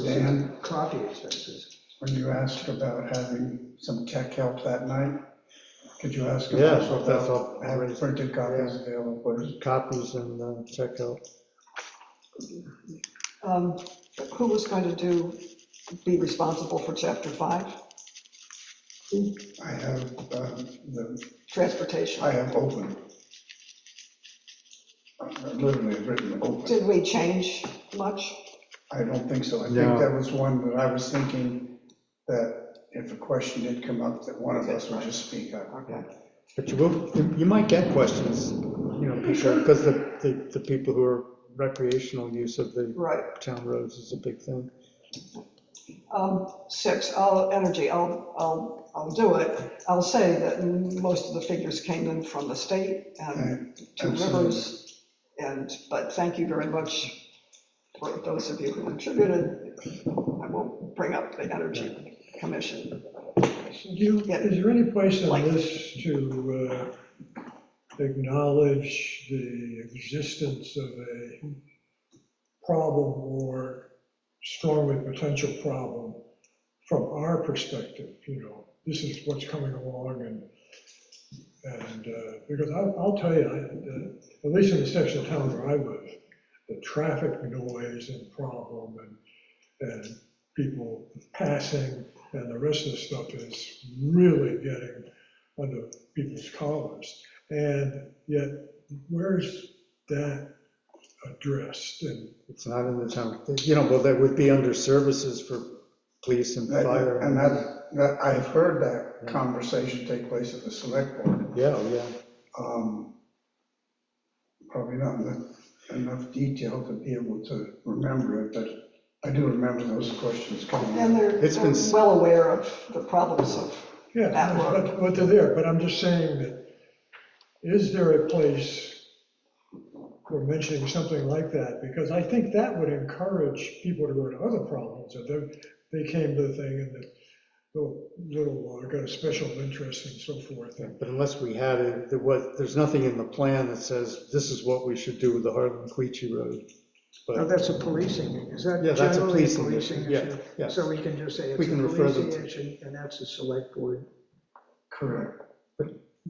[SPEAKER 5] Dan?
[SPEAKER 2] copy expenses.
[SPEAKER 5] When you asked about having some tech help that night, could you ask them
[SPEAKER 3] Yeah,
[SPEAKER 5] also
[SPEAKER 3] that's
[SPEAKER 5] about
[SPEAKER 3] all.
[SPEAKER 5] having printed copies available, please?
[SPEAKER 3] Copies and check out.
[SPEAKER 4] Who was going to be responsible for chapter 5?
[SPEAKER 5] I have
[SPEAKER 4] Transportation.
[SPEAKER 5] I have open. I literally have written open.
[SPEAKER 4] Did we change much?
[SPEAKER 5] I don't think so. I think
[SPEAKER 3] No.
[SPEAKER 5] that was one that I was thinking that if a question did come up, that one of us would just speak up.
[SPEAKER 4] Okay.
[SPEAKER 3] But you might get questions, because the people who are recreational use of the
[SPEAKER 4] Right.
[SPEAKER 3] town roads is a big thing.
[SPEAKER 4] 6, energy, I'll do it. I'll say that most of the figures came in from the state and Two
[SPEAKER 5] Absolutely.
[SPEAKER 4] Rivers. But thank you very much for those of you who contributed. I won't bring up the Energy Commission.
[SPEAKER 7] Is there any place in this to acknowledge the existence of a problem or strongly potential problem from our perspective? You know, this is what's coming along, and because I'll tell you, at least in the section of town where I live, the traffic noise and problem and people passing and the rest of the stuff is really getting under people's collars. And yet, where's that addressed? And
[SPEAKER 3] It's not in the town, you know, well, that would be under services for police and fire.
[SPEAKER 5] And that, I've heard that conversation take place at the select board.
[SPEAKER 3] Yeah, yeah.
[SPEAKER 5] Probably not enough detail to be able to remember it, but I do remember those questions coming
[SPEAKER 4] And
[SPEAKER 5] up.
[SPEAKER 4] they're
[SPEAKER 3] It's been-
[SPEAKER 4] well aware of the problems of
[SPEAKER 7] yeah,
[SPEAKER 4] that road.
[SPEAKER 7] but they're there, but I'm just saying that, is there a place for mentioning something like that? Because I think that would encourage people to go to other problems, if they came to the thing and the got a special interest and so forth.
[SPEAKER 3] But unless we had it, there's nothing in the plan that says this is what we should do with the Harlan-Queechee Road.
[SPEAKER 2] Now,
[SPEAKER 3] But
[SPEAKER 2] that's a policing, is that
[SPEAKER 3] Yeah, that's a
[SPEAKER 2] generally a
[SPEAKER 3] policing
[SPEAKER 2] policing
[SPEAKER 3] issue. Yeah,
[SPEAKER 2] issue?
[SPEAKER 3] yeah.
[SPEAKER 2] So we can just say
[SPEAKER 3] We
[SPEAKER 2] it's a
[SPEAKER 3] can refer them
[SPEAKER 2] policing
[SPEAKER 3] to-
[SPEAKER 2] issue, and that's a select board.
[SPEAKER 5] Correct.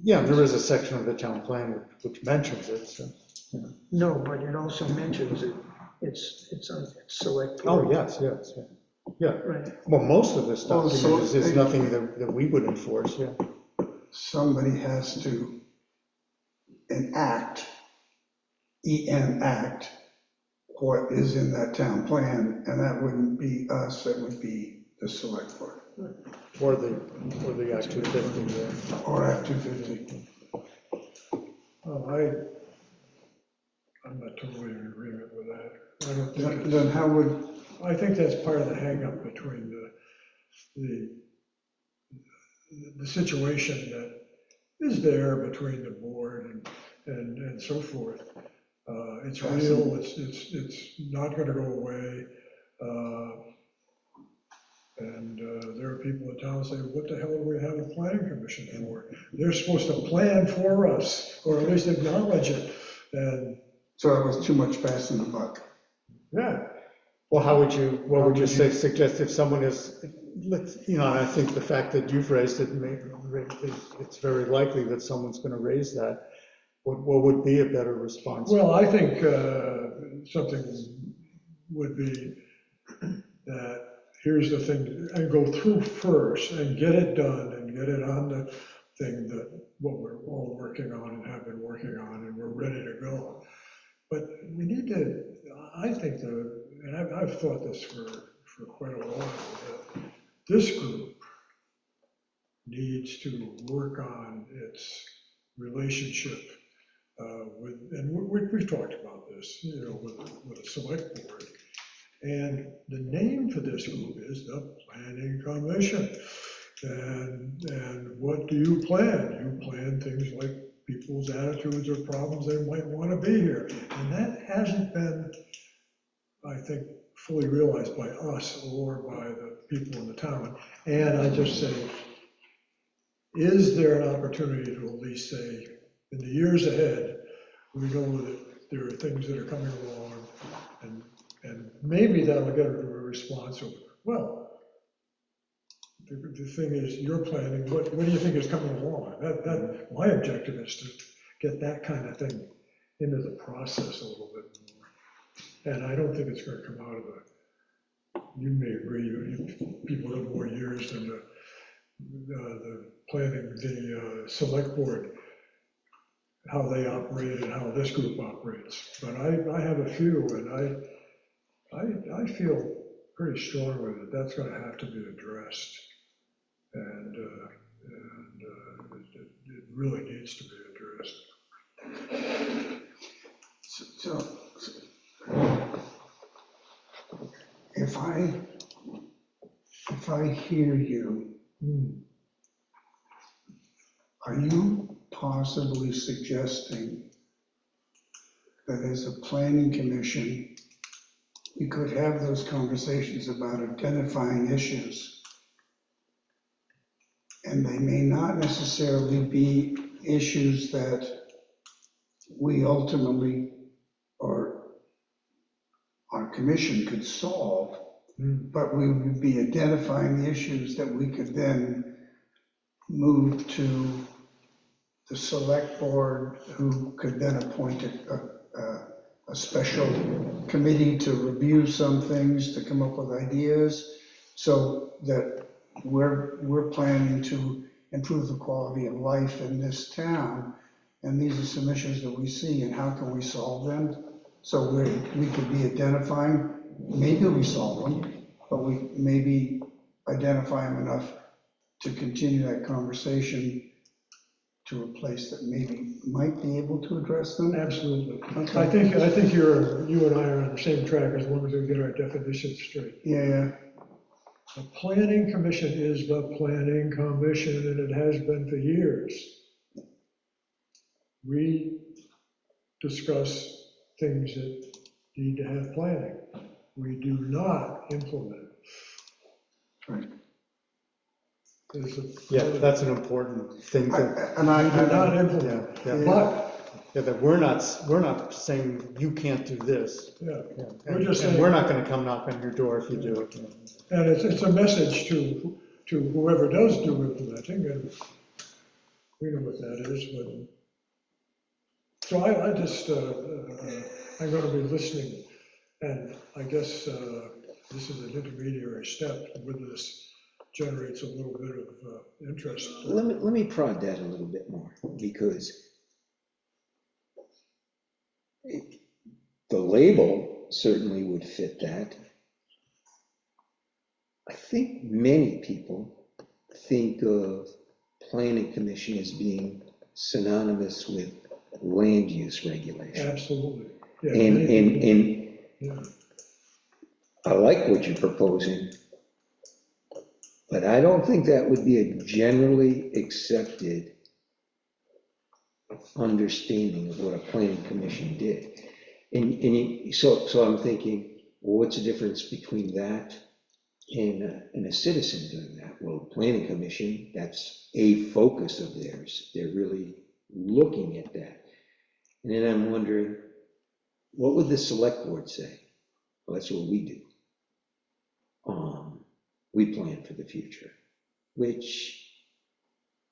[SPEAKER 3] yeah, there is a section of the town plan which mentions it, so.
[SPEAKER 2] No, but it also mentions it, it's select
[SPEAKER 3] Oh,
[SPEAKER 2] board.
[SPEAKER 3] yes, yes, yeah. Yeah,
[SPEAKER 2] Right,
[SPEAKER 3] well, most of this
[SPEAKER 5] Well,
[SPEAKER 3] document
[SPEAKER 5] so-
[SPEAKER 3] is nothing that we would enforce, yeah.
[SPEAKER 5] Somebody has to enact what is in that town plan, and that wouldn't be us, that would be the select board,
[SPEAKER 3] Or the Act 250, yeah.
[SPEAKER 5] or Act 250.
[SPEAKER 7] Oh, I'm not totally in agreement with that. I don't think it's.
[SPEAKER 5] Then how would,
[SPEAKER 7] I think that's part of the hangup between the situation that is there between the board and so forth. It's real, it's not gonna go away. And there are people in town say, what the hell do we have a planning commission for? They're supposed to plan for us, or at least acknowledge it. And,
[SPEAKER 5] so it was too much passing the buck.
[SPEAKER 7] yeah,
[SPEAKER 3] Well, what would you suggest if someone is, you know, and I think the fact that you've raised it, it's very likely that someone's gonna raise that. What would be a better response?
[SPEAKER 7] well, I think something would be that here's the thing, and go through first and get it done and get it on the thing that what we're all working on and have been working on, and we're ready to go. But we need to, I think and I've thought this for quite a while, that this group needs to work on its relationship and we've talked about this, you know, with a select board. And the name for this group is the Planning Commission. And what do you plan? You plan things like people's attitudes or problems they might want to be here. And that hasn't been, I think, fully realized by us or by the people in the town. And I just say, is there an opportunity to at least say, in the years ahead, we know that there are things that are coming along, and maybe that'll get a response of, well, the thing is, you're planning, what do you think is coming along? My objective is to get that kind of thing into the process a little bit more. And I don't think it's gonna come out of you may agree, people have more years than the planning, the select board, how they operate and how this group operates. But I have a few, and I feel pretty strongly that that's going to have to be addressed, and it really needs to be addressed.
[SPEAKER 5] So, if I hear you, are you possibly suggesting that as a planning commission, we could have those conversations about identifying issues And they may not necessarily be issues that we ultimately, or our commission could solve, but we would be identifying the issues that we could then move to the select board, who could then appoint a special committee to review some things, to come up with ideas, so that we're planning to improve the quality of life in this town. And these are some issues that we see, and how can we solve them? So we could be identifying, maybe we solve them, but we maybe identify them enough to continue that conversation to a place that maybe might be able to address them.
[SPEAKER 7] Absolutely.
[SPEAKER 5] Okay.
[SPEAKER 7] I think you and I are on the same track as long as we get our definitions straight.
[SPEAKER 5] Yeah,
[SPEAKER 7] The planning commission is the planning commission, and it has been for years. We discuss things that need to have planning. We do not implement.
[SPEAKER 5] right.
[SPEAKER 3] Yeah, that's an important thing to,
[SPEAKER 5] And
[SPEAKER 7] We do not
[SPEAKER 3] yeah,
[SPEAKER 7] implement,
[SPEAKER 3] yeah.
[SPEAKER 7] but,
[SPEAKER 3] Yeah, that we're not saying you can't do this.
[SPEAKER 7] yeah,
[SPEAKER 3] Yeah,
[SPEAKER 7] We're just
[SPEAKER 3] and
[SPEAKER 7] saying-
[SPEAKER 3] we're not gonna come knock on your door if you do it.
[SPEAKER 7] and it's a message to whoever does do implementing, and we know what that is, but. So I just, I'm gonna be listening, and I guess this is an intermediary step with this, generates a little bit of interest.
[SPEAKER 1] Let me prod that a little bit more, because the label certainly would fit that. I think many people think of planning commission as being synonymous with land use regulation.
[SPEAKER 7] Absolutely. Yeah,
[SPEAKER 1] And,
[SPEAKER 7] many people-
[SPEAKER 1] and
[SPEAKER 7] yeah.
[SPEAKER 1] I like what you're proposing, but I don't think that would be a generally accepted understanding of what a planning commission did. So I'm thinking, well, what's the difference between that and a citizen doing that? Well, planning commission, that's a focus of theirs. They're really looking at that. And then I'm wondering, what would the select board say? Well, that's what we do. We plan for the future, which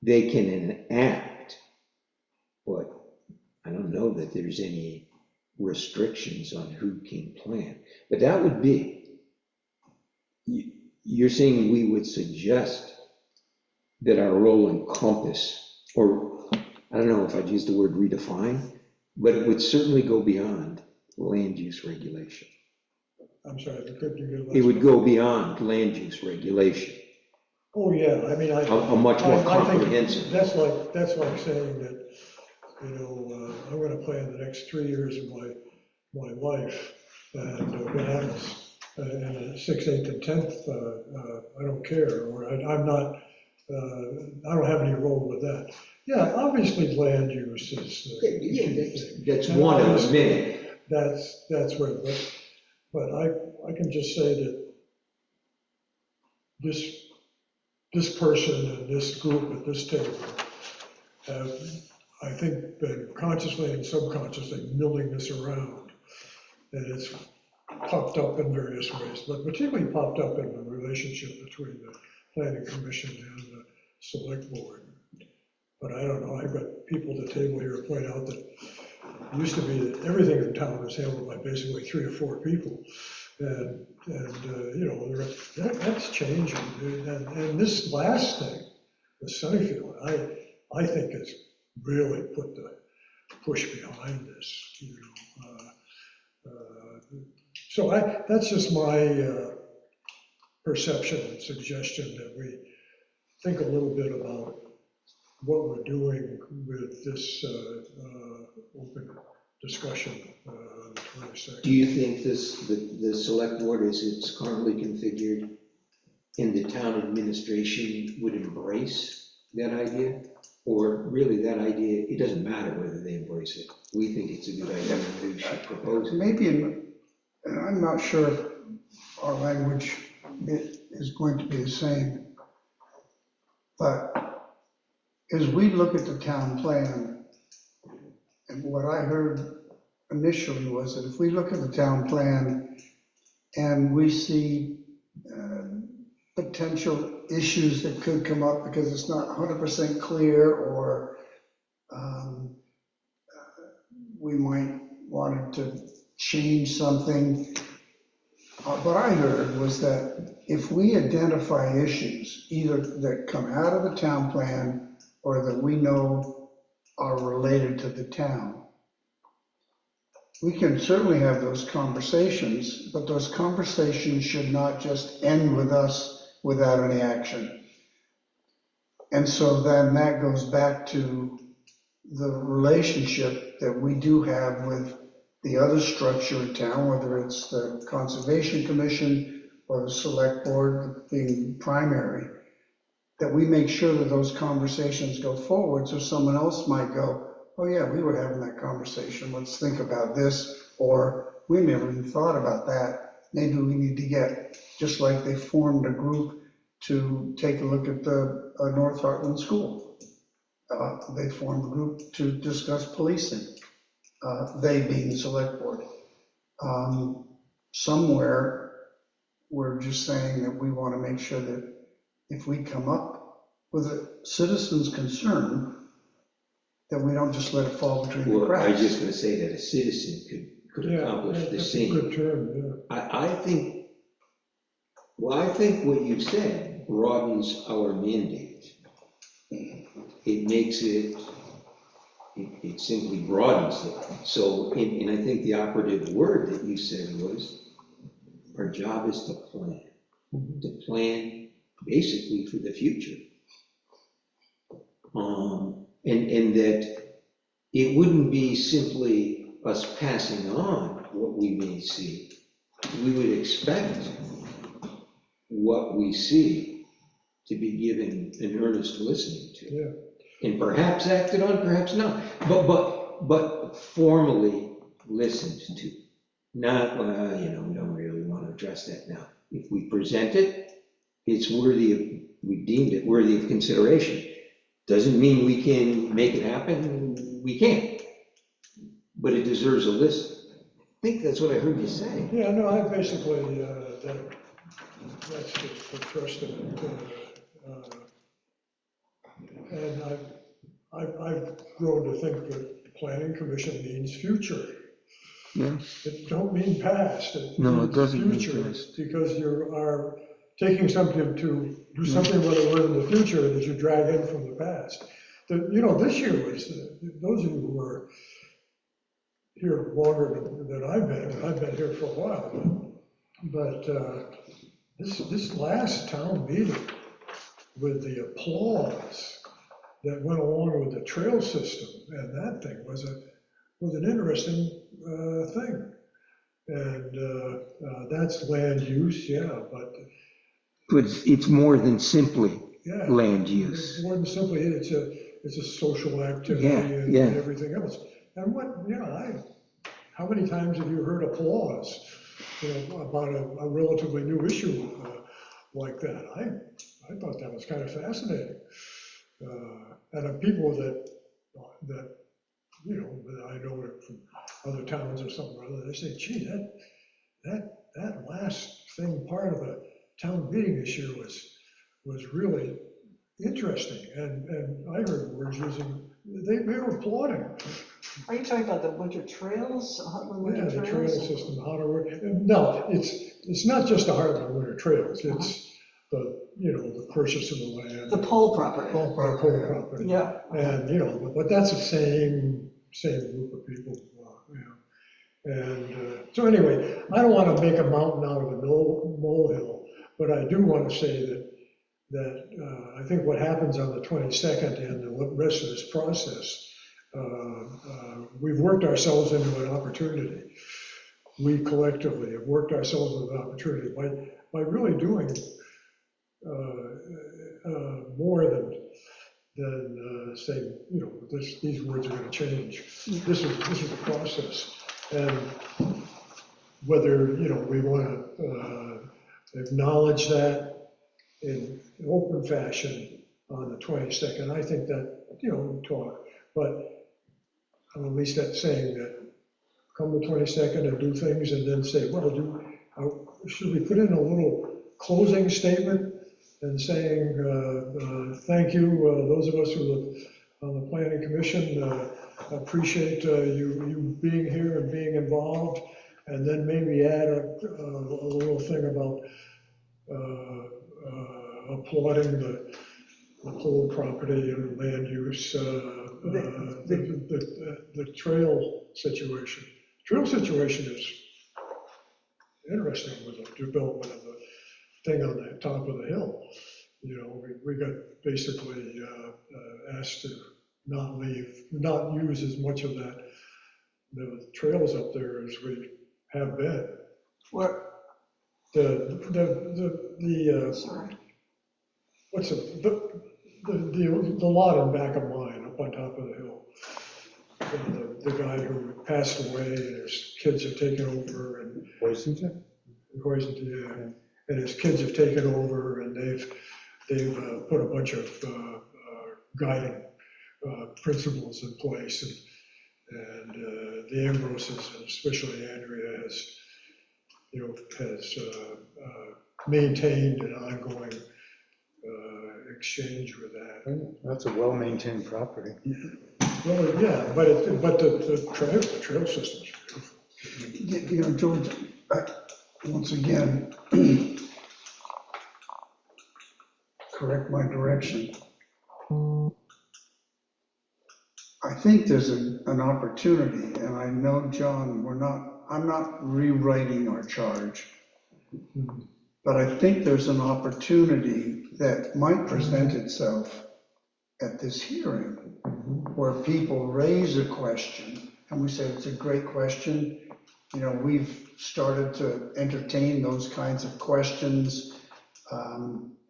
[SPEAKER 1] they can enact, but I don't know that there's any restrictions on who can plan. But that would be, you're saying we would suggest that our role encompass, or I don't know if I'd use the word redefine, but it would certainly go beyond land use regulation.
[SPEAKER 7] I'm sorry, I couldn't get
[SPEAKER 1] It would go beyond land use regulation,
[SPEAKER 7] Oh, yeah, I mean,
[SPEAKER 1] a much more
[SPEAKER 7] I think
[SPEAKER 1] comprehensive.
[SPEAKER 7] that's like saying that, you know, I'm gonna plan the next 3 years of my life, and what happens in the 6th, 8th, and 10th, I don't care, or I'm not, I don't have any role with that. Yeah, obviously, land use is the key thing.
[SPEAKER 1] That's
[SPEAKER 7] And
[SPEAKER 1] one of
[SPEAKER 7] obviously,
[SPEAKER 1] many.
[SPEAKER 7] That's where, but I can just say that this person and this group at this table have, I think, been consciously and subconsciously milling this around. And it's popped up in various ways, but particularly popped up in the relationship between the planning commission and the select board. But I don't know, I've got people at the table here who point out that it used to be that everything in town was handled by basically 3 or 4 people. And you know, that's changing. And this last thing, the Sunnyfield, I think has really put the push behind this, you know. So that's just my perception and suggestion, that we think a little bit about what we're doing with this open discussion on the 22nd.
[SPEAKER 1] Do you think the select board, as it's currently configured, in the town administration would embrace that idea? Or really that idea, it doesn't matter whether they embrace it. We think it's a good idea and we should propose it.
[SPEAKER 5] Maybe, and I'm not sure if our language is going to be the same, but as we look at the town plan, and what I heard initially was that if we look at the town plan and we see potential issues that could come up because it's not 100% clear, or we might want to change something. What I heard was that if we identify issues, either that come out of the town plan or that we know are related to the town, we can certainly have those conversations, but those conversations should not just end with us without any action. And so then that goes back to the relationship that we do have with the other structure in town, whether it's the Conservation Commission or the Select Board being primary, that we make sure that those conversations go forward, so someone else might go, oh yeah, we were having that conversation, let's think about this, or we never even thought about that. Maybe we need to get, just like they formed a group to take a look at the North Heartland School. They formed a group to discuss policing, they being the Select Board. Somewhere, we're just saying that we want to make sure that if we come up with a citizen's concern, that we don't just let it fall between the
[SPEAKER 1] Well, I was
[SPEAKER 5] cracks.
[SPEAKER 1] just gonna say that a citizen could accomplish the
[SPEAKER 7] That's a
[SPEAKER 1] same.
[SPEAKER 7] good term,
[SPEAKER 1] I think what you said broadens our mandate. It makes it simply broadens it. So, and I think the operative word that you said was, our job is to plan basically for the future. And that it wouldn't be simply us passing on what we may see. We would expect what we see to be given an earnest listening to.
[SPEAKER 7] yeah.
[SPEAKER 1] And perhaps acted on, perhaps not, but formally listened to. Not, well, you know, we don't really want to address that now. If we present it, it's worthy of, we deemed it worthy of consideration. Doesn't mean we can make it happen, we can't. But it deserves a listen. I think that's what I heard you say.
[SPEAKER 7] Yeah, no, I basically, that's the thrust of it. And I've grown to think that planning commission means future.
[SPEAKER 1] Yeah.
[SPEAKER 7] It don't mean past.
[SPEAKER 1] No, it
[SPEAKER 7] means
[SPEAKER 1] doesn't mean
[SPEAKER 7] future,
[SPEAKER 1] past.
[SPEAKER 7] because you are taking something to do something with it in the future that you drag in from the past. This year was, those of you who were here longer than I've been here for a while, but this last town meeting, with the applause that went along with the trail system, and that thing was an interesting thing. And that's land use, yeah, but
[SPEAKER 1] But it's more than simply
[SPEAKER 7] yeah.
[SPEAKER 1] land use.
[SPEAKER 7] More than simply, it's a social activity
[SPEAKER 1] Yeah,
[SPEAKER 7] and
[SPEAKER 1] yeah.
[SPEAKER 7] everything else. And how many times have you heard applause, about a relatively new issue like that? I thought that was kind of fascinating. And the people that I know from other towns or something or other, they say, gee, that last thing, part of the town meeting issue was really interesting. And I heard words using, they were applauding.
[SPEAKER 4] Are you talking about the winter trails, Heartland Winter
[SPEAKER 7] Yeah, the trail
[SPEAKER 4] Trails?
[SPEAKER 7] system, how to work. No, it's not just the Heartland Winter Trails, it's the purchase of the land.
[SPEAKER 4] The Pole property.
[SPEAKER 7] Pole property.
[SPEAKER 4] Yeah.
[SPEAKER 7] And, but that's the same group of people. And so anyway, I don't want to make a mountain out of a molehill, but I do want to say that I think what happens on the 22nd and the rest of this process, we've worked ourselves into an opportunity. We collectively have worked ourselves into an opportunity by really doing more than saying, these words are going to change. This is the process. And whether, we want to acknowledge that in open fashion, on the 22nd. I think that, we talk, but I'm at least not saying that come the 22nd and do things and then say, well, should we put in a little closing statement and saying, thank you, those of us who are on the planning commission, appreciate you being here and being involved, and then maybe add a little thing about applauding the whole property and land use, the trail situation. Trail situation is interesting with the development of the thing on the top of the hill. We got basically asked to not use as much of the trails up there as we have been.
[SPEAKER 4] What, sorry,
[SPEAKER 7] What's the lot in back of mine up on top of the hill. The guy who passed away and his kids have taken over and
[SPEAKER 3] Washington?
[SPEAKER 7] yeah. And his kids have taken over and they've put a bunch of guiding principles in place, and the Ambroses, and especially Andrea, has maintained an ongoing exchange with that.
[SPEAKER 3] That's a well-maintained property.
[SPEAKER 7] Well, yeah, but the trail system's beautiful.
[SPEAKER 5] George, once again, correct my direction. I think there's an opportunity, and I know, John, I'm not rewriting our charge, but I think there's an opportunity that might present itself at this hearing, where people raise a question, and we say, it's a great question. We've started to entertain those kinds of questions,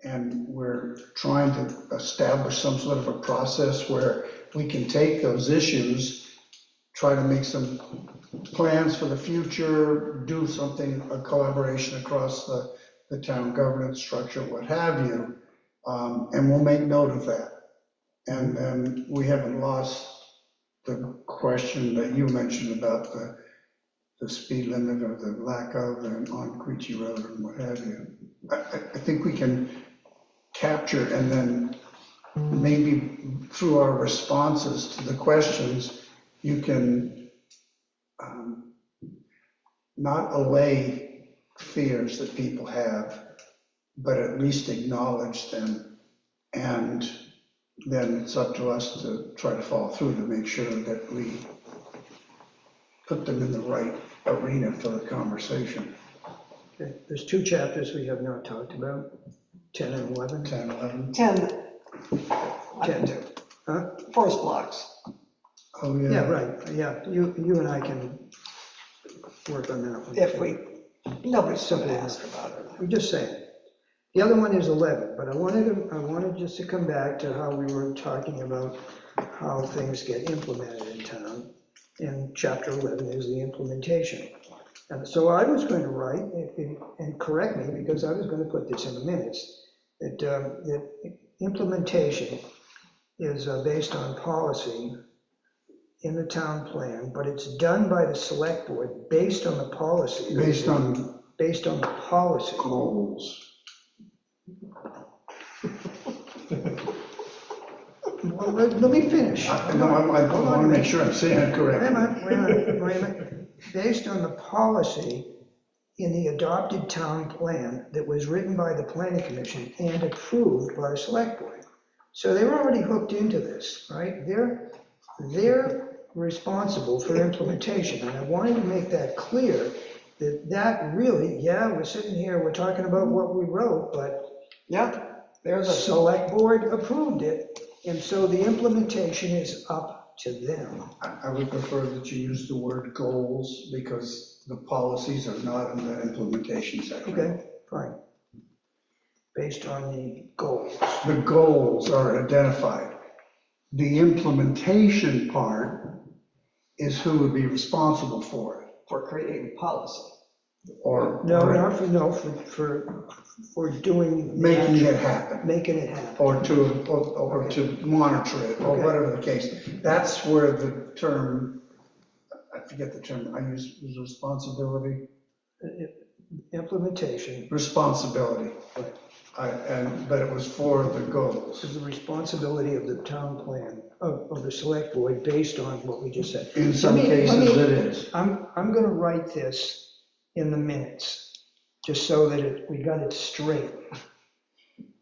[SPEAKER 5] and we're trying to establish some sort of a process where we can take those issues, try to make some plans for the future, do something, a collaboration across the town governance structure, what have you, and we'll make note of that. And then we haven't lost the question that you mentioned about the speed limit or the lack of on Queechee Road and what have you. I think we can capture, and then maybe through our responses to the questions, you can not allay fears that people have, but at least acknowledge them. And then it's up to us to try to follow through to make sure that we put them in the right arena for the conversation.
[SPEAKER 2] Okay, there's two chapters we have not talked about, 10 and 11.
[SPEAKER 5] 10, 11.
[SPEAKER 4] 10, I
[SPEAKER 2] 10.
[SPEAKER 4] do,
[SPEAKER 2] Huh?
[SPEAKER 4] forest blocks.
[SPEAKER 5] Oh, yeah.
[SPEAKER 2] Yeah, right, yeah, you and I can work on that one.
[SPEAKER 4] If nobody's
[SPEAKER 2] Simple
[SPEAKER 4] gonna
[SPEAKER 2] enough.
[SPEAKER 4] ask about it.
[SPEAKER 2] I'm just saying. The other one is 11, but I wanted just to come back to how we were talking about how things get implemented in town. And chapter 11 is the implementation. And so I was going to write, and correct me, because I was going to put this in the minutes, that implementation is based on policy in the town plan, but it's done by the select board based on the policy.
[SPEAKER 5] Based on
[SPEAKER 2] the policy.
[SPEAKER 5] goals.
[SPEAKER 2] Well, let me finish.
[SPEAKER 5] No, I want to make sure I'm saying it
[SPEAKER 2] Wait a
[SPEAKER 5] correctly.
[SPEAKER 2] minute, wait a minute. Based on the policy in the adopted town plan that was written by the planning commission and approved by the select board. So they were already hooked into this, right? They're responsible for implementation, and I wanted to make that clear, that really, yeah, we're sitting here, we're talking about what we wrote, but
[SPEAKER 4] Yep, there's
[SPEAKER 2] the
[SPEAKER 4] a,
[SPEAKER 2] select board approved it, and so the implementation is up to them.
[SPEAKER 5] I would prefer that you use the word goals because the policies are not in the implementation section.
[SPEAKER 2] Okay, fine. Based on the goals.
[SPEAKER 5] The goals are identified. The implementation part is who would be responsible for it.
[SPEAKER 4] for creating policy.
[SPEAKER 5] or
[SPEAKER 2] No, not for, no, for doing. the
[SPEAKER 5] making
[SPEAKER 2] actual-
[SPEAKER 5] it happen,
[SPEAKER 2] Making it happen.
[SPEAKER 5] or to monitor it, or
[SPEAKER 2] Okay.
[SPEAKER 5] whatever the case. That's where the term, I forget the term I use, is responsibility.
[SPEAKER 2] Implementation
[SPEAKER 5] Responsibility. But it was for the goals.
[SPEAKER 2] is the responsibility of the town plan, of the select board, based on what we just said.
[SPEAKER 5] In some
[SPEAKER 2] Let me-
[SPEAKER 5] cases, it is.
[SPEAKER 2] I'm gonna write this in the minutes, just so that we got it straight.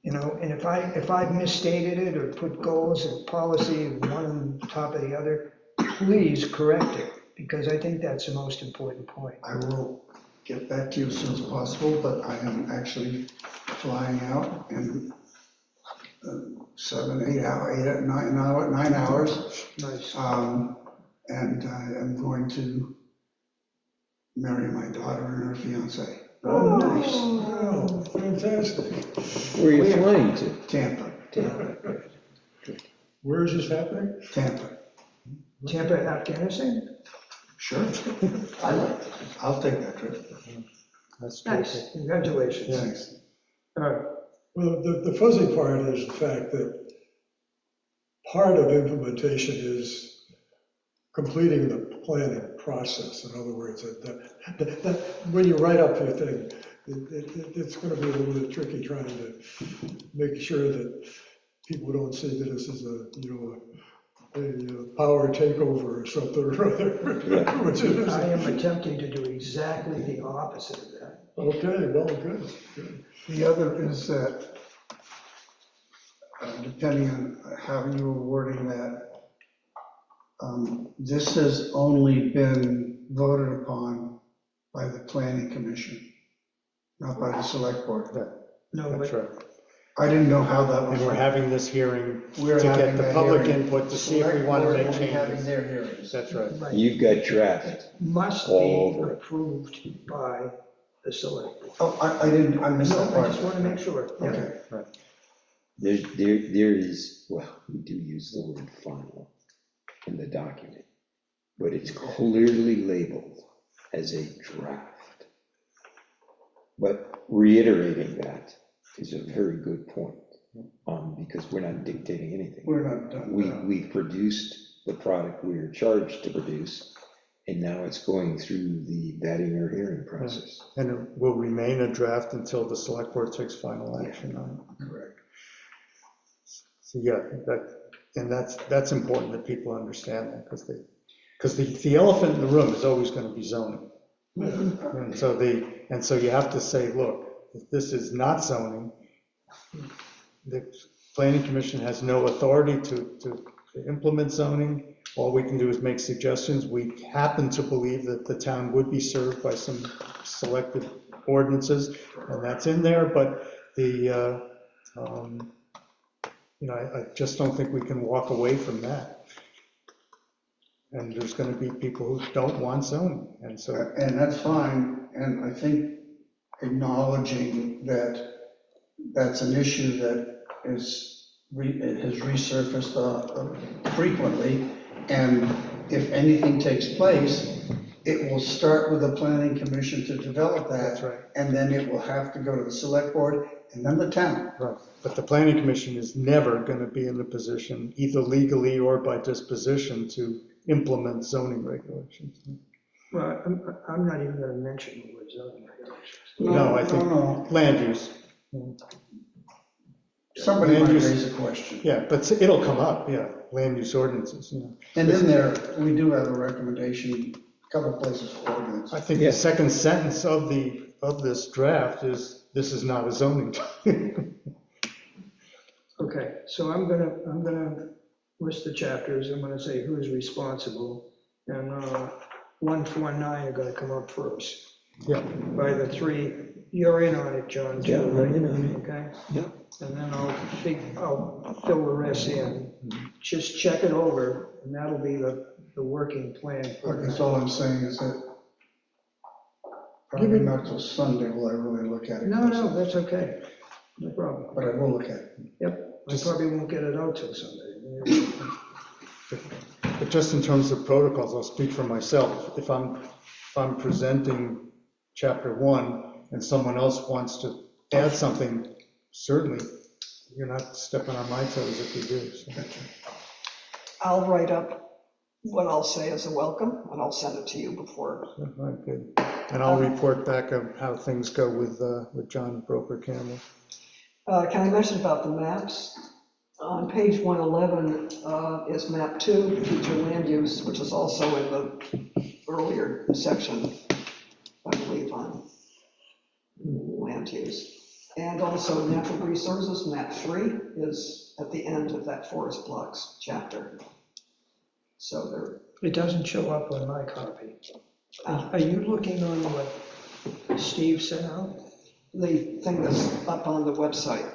[SPEAKER 2] You know, and if I've misstated it or put goals and policy one on top of the other, please correct it, because I think that's the most important point.
[SPEAKER 5] I will get back to you as soon as possible, but I am actually flying out in 7, 8 hours, 9 hours.
[SPEAKER 2] Nice.
[SPEAKER 5] And I am going to marry my daughter and her fiance,
[SPEAKER 2] Oh, nice.
[SPEAKER 7] Wow, fantastic.
[SPEAKER 1] Where are you flying to?
[SPEAKER 5] Tampa,
[SPEAKER 7] Where is this happening?
[SPEAKER 5] Tampa.
[SPEAKER 2] Tampa, Afghanistan?
[SPEAKER 5] Sure. I'll take that trip.
[SPEAKER 3] That's
[SPEAKER 2] Nice, congratulations.
[SPEAKER 5] Thanks.
[SPEAKER 2] All right,
[SPEAKER 7] Well, the fuzzy part is the fact that part of implementation is completing the planning process. In other words, that when you write up your thing, it's going to be a little bit tricky trying to make sure that people don't see that this is a power takeover or something or other. Which it isn't.
[SPEAKER 2] I am attempting to do exactly the opposite of that.
[SPEAKER 7] Okay, well, good.
[SPEAKER 5] The other is that, depending on how you were wording that, this has only been voted upon by the planning commission, not by the select board.
[SPEAKER 2] No,
[SPEAKER 3] That's
[SPEAKER 2] but
[SPEAKER 3] right.
[SPEAKER 5] I didn't know how that was.
[SPEAKER 3] And we're having this hearing
[SPEAKER 5] We're
[SPEAKER 3] to
[SPEAKER 5] having
[SPEAKER 3] get the
[SPEAKER 5] that
[SPEAKER 3] public
[SPEAKER 5] hearing.
[SPEAKER 3] input to see if we want to make
[SPEAKER 5] Select board will be having
[SPEAKER 3] changes.
[SPEAKER 5] their hearings.
[SPEAKER 3] That's right.
[SPEAKER 2] right,
[SPEAKER 1] You've got draft.
[SPEAKER 2] must
[SPEAKER 1] All
[SPEAKER 2] be
[SPEAKER 1] over it.
[SPEAKER 2] approved by the select board.
[SPEAKER 5] Oh, I missed
[SPEAKER 2] No,
[SPEAKER 5] that
[SPEAKER 2] I
[SPEAKER 5] part.
[SPEAKER 2] just want to make sure. Yeah.
[SPEAKER 5] Okay.
[SPEAKER 1] There is, well, we do use the word final in the document, but it's clearly labeled as a draft. But reiterating that is a very good point, because we're not dictating anything.
[SPEAKER 5] We're not done.
[SPEAKER 1] We produced the product we were charged to produce, and now it's going through the vetting or hearing process.
[SPEAKER 3] And it will remain a draft until the select board takes final action on it.
[SPEAKER 5] Correct.
[SPEAKER 3] So yeah, that's important that people understand that, because the elephant in the room is always going to be zoning. And so you have to say, look, if this is not zoning, the planning commission has no authority to implement zoning. All we can do is make suggestions. We happen to believe that the town would be served by some selected ordinances, and that's in there, but I just don't think we can walk away from that. And there's going to be people who don't want zoning, and so.
[SPEAKER 5] And that's fine, and I think acknowledging that that's an issue that has resurfaced frequently, and if anything takes place, it will start with the planning commission to develop that.
[SPEAKER 3] That's right.
[SPEAKER 5] And then it will have to go to the select board and then the town.
[SPEAKER 3] Right, but the planning commission is never going to be in the position, either legally or by disposition, to implement zoning regulations.
[SPEAKER 2] Well, I'm not even going to mention the word zoning regulations.
[SPEAKER 3] No, I think
[SPEAKER 5] No.
[SPEAKER 3] land use.
[SPEAKER 5] Somebody
[SPEAKER 3] Land
[SPEAKER 5] might
[SPEAKER 3] use.
[SPEAKER 5] raise a question.
[SPEAKER 3] Yeah, but it'll come up, yeah, land use ordinances, you know.
[SPEAKER 5] And in there, we do have a recommendation, a couple places for ordinance.
[SPEAKER 3] I think
[SPEAKER 1] Yeah.
[SPEAKER 3] the second sentence of this draft is, this is not a zoning.
[SPEAKER 2] Okay, so I'm gonna list the chapters, I'm gonna say who's responsible, and 149 are gonna come up first.
[SPEAKER 3] Yeah.
[SPEAKER 2] By the three, you're in on it, John, too,
[SPEAKER 1] Yeah,
[SPEAKER 2] right?
[SPEAKER 1] I'm in on it.
[SPEAKER 2] Okay,
[SPEAKER 1] Yep.
[SPEAKER 2] and then I'll fill the rest in, just check it over, and that'll be the working plan
[SPEAKER 5] I
[SPEAKER 2] for
[SPEAKER 5] guess all I'm saying is that probably not till Sunday will I really look at it.
[SPEAKER 2] No, that's okay, no problem.
[SPEAKER 5] But I will look at it.
[SPEAKER 2] Yep, I probably won't get it out till Sunday.
[SPEAKER 3] But just in terms of protocols, I'll speak for myself. If I'm presenting chapter one, and someone else wants to add something, certainly, you're not stepping on my toes if you do. So.
[SPEAKER 4] I'll write up what I'll say as a welcome, and I'll send it to you before.
[SPEAKER 3] All right, good. And I'll report back on how things go with John Broker Campbell.
[SPEAKER 4] Can I mention about the maps? On page 111 is map 2, future land use, which is also in the earlier section, I believe, on land use. And also natural resources, map 3 is at the end of that forest blocks chapter. So there.
[SPEAKER 2] It doesn't show up on my copy. Are you looking on what Steve sent out?
[SPEAKER 4] The thing that's up on the website.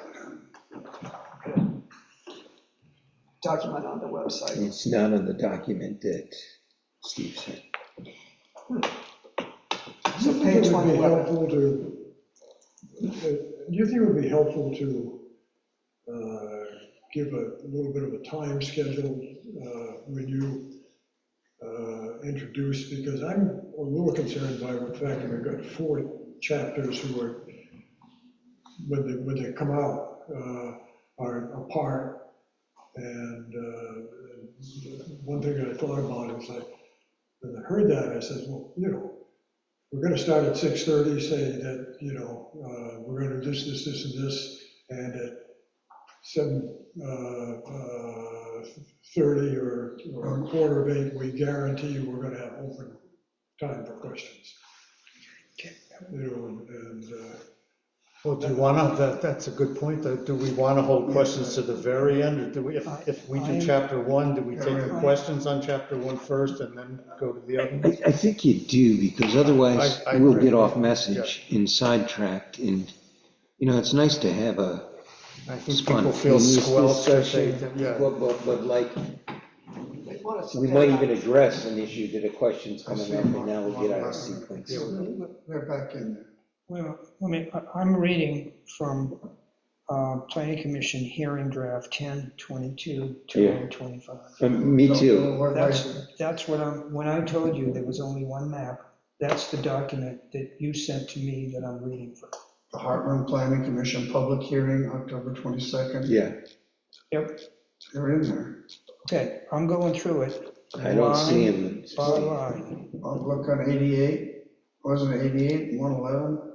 [SPEAKER 4] Document on the website.
[SPEAKER 1] It's not on the document that Steve sent.
[SPEAKER 4] So
[SPEAKER 7] Do
[SPEAKER 4] page
[SPEAKER 7] you think it would be
[SPEAKER 4] 111.
[SPEAKER 7] helpful to, do you think it would be helpful to give a little bit of a time schedule when you introduce, because I'm a little concerned by the fact that we've got 4 chapters who are, when they come out, are apart. And one thing that I thought about is like, when I heard that, I said, well, you know, we're going to start at 6:30, say that, you know, we're going to do this, and at 7:30 or quarter of 8, we guarantee you we're going to have open time for questions. You know, and
[SPEAKER 3] Well, do you want to, that's a good point, though. Do we want to hold questions to the very end, or do we, if we do chapter 1, do we take the questions on chapter 1 first and then go to the other?
[SPEAKER 1] I think you do, because otherwise
[SPEAKER 3] I
[SPEAKER 1] we'll
[SPEAKER 3] agree.
[SPEAKER 1] get off message and sidetracked. And, you know, it's nice to have a
[SPEAKER 3] I think people feel
[SPEAKER 1] spontaneous
[SPEAKER 3] squelched if they,
[SPEAKER 1] discussion,
[SPEAKER 3] yeah.
[SPEAKER 1] but like,
[SPEAKER 4] They want us to
[SPEAKER 1] we
[SPEAKER 4] have
[SPEAKER 1] might
[SPEAKER 4] that.
[SPEAKER 1] even address an issue that a question's coming up, and now we'll get out of sequence.
[SPEAKER 5] They're back in there.
[SPEAKER 2] Well, I'm reading from Planning Commission hearing draft 10/22/2025.
[SPEAKER 1] Me
[SPEAKER 5] So,
[SPEAKER 1] too.
[SPEAKER 5] we're
[SPEAKER 2] That's what when I told you there was only one map, that's the document that you sent to me that I'm reading from.
[SPEAKER 5] The Heartland Planning Commission public hearing, October 22nd.
[SPEAKER 1] Yeah,
[SPEAKER 2] Yep,
[SPEAKER 5] They're in there.
[SPEAKER 2] okay, I'm going through it.
[SPEAKER 1] I don't see
[SPEAKER 2] line
[SPEAKER 1] him.
[SPEAKER 2] by line.
[SPEAKER 5] I'll look on 88, wasn't it 88, 111?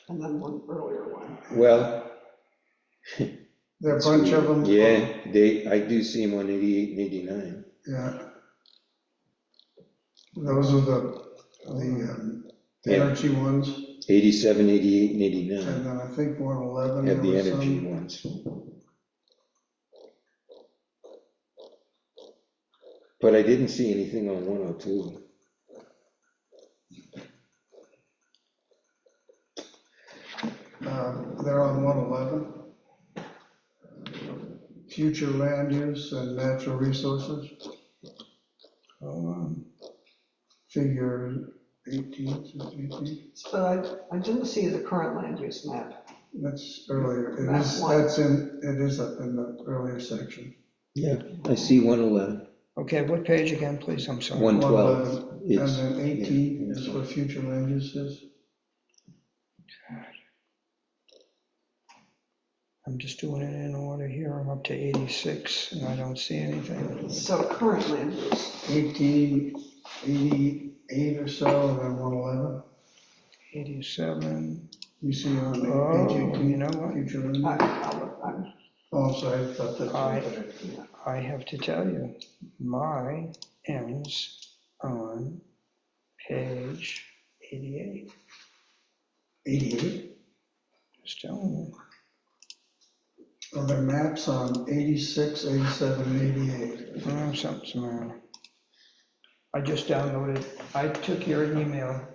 [SPEAKER 4] And then one earlier one.
[SPEAKER 1] Well,
[SPEAKER 5] There are a bunch of them.
[SPEAKER 1] yeah, I do see him on 88 and 89.
[SPEAKER 5] Yeah. Those are the
[SPEAKER 1] Yeah.
[SPEAKER 5] energy ones,
[SPEAKER 1] 87, 88, and 89
[SPEAKER 5] and then I think 111.
[SPEAKER 1] have the
[SPEAKER 5] there was
[SPEAKER 1] energy
[SPEAKER 5] some-
[SPEAKER 1] ones. But I didn't see anything on 102.
[SPEAKER 5] They're on 111. Future land use and natural resources,
[SPEAKER 2] Hold on.
[SPEAKER 5] figure 18, 18.
[SPEAKER 4] But I didn't see the current land use map.
[SPEAKER 5] That's earlier, it
[SPEAKER 4] Map
[SPEAKER 5] is,
[SPEAKER 4] one.
[SPEAKER 5] it is up in the earlier section.
[SPEAKER 1] Yeah, I see 111,
[SPEAKER 2] Okay, what page again, please? I'm sorry.
[SPEAKER 1] 112.
[SPEAKER 5] And
[SPEAKER 1] It's-
[SPEAKER 5] then 18
[SPEAKER 1] yeah.
[SPEAKER 5] is what future land use is.
[SPEAKER 2] I'm just doing it in order here. I'm up to 86 and I don't see anything.
[SPEAKER 4] So current land use.
[SPEAKER 5] 18, 88 or so, and then 111.
[SPEAKER 2] 87.
[SPEAKER 5] You see on
[SPEAKER 2] Oh,
[SPEAKER 5] page 18,
[SPEAKER 2] you know what?
[SPEAKER 5] future land use.
[SPEAKER 4] I'm
[SPEAKER 5] Oh, I'm sorry, I thought that's.
[SPEAKER 2] I have to tell you, mine ends on page 88.
[SPEAKER 5] 88?
[SPEAKER 2] Just telling you.
[SPEAKER 5] Well, there are maps on 86, 87, and 88.
[SPEAKER 2] Something's the matter. I just downloaded, I took your email,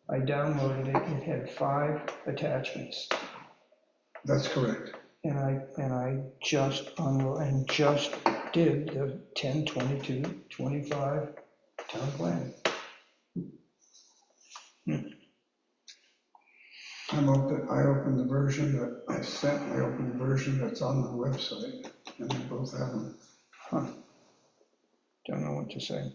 [SPEAKER 2] I downloaded it, it had 5 attachments.
[SPEAKER 5] That's correct.
[SPEAKER 2] And I just did the 10/22/25 town plan.
[SPEAKER 5] I opened the version that I sent, I opened the version that's on the website, and they both have them.
[SPEAKER 2] Huh. Don't know what to say.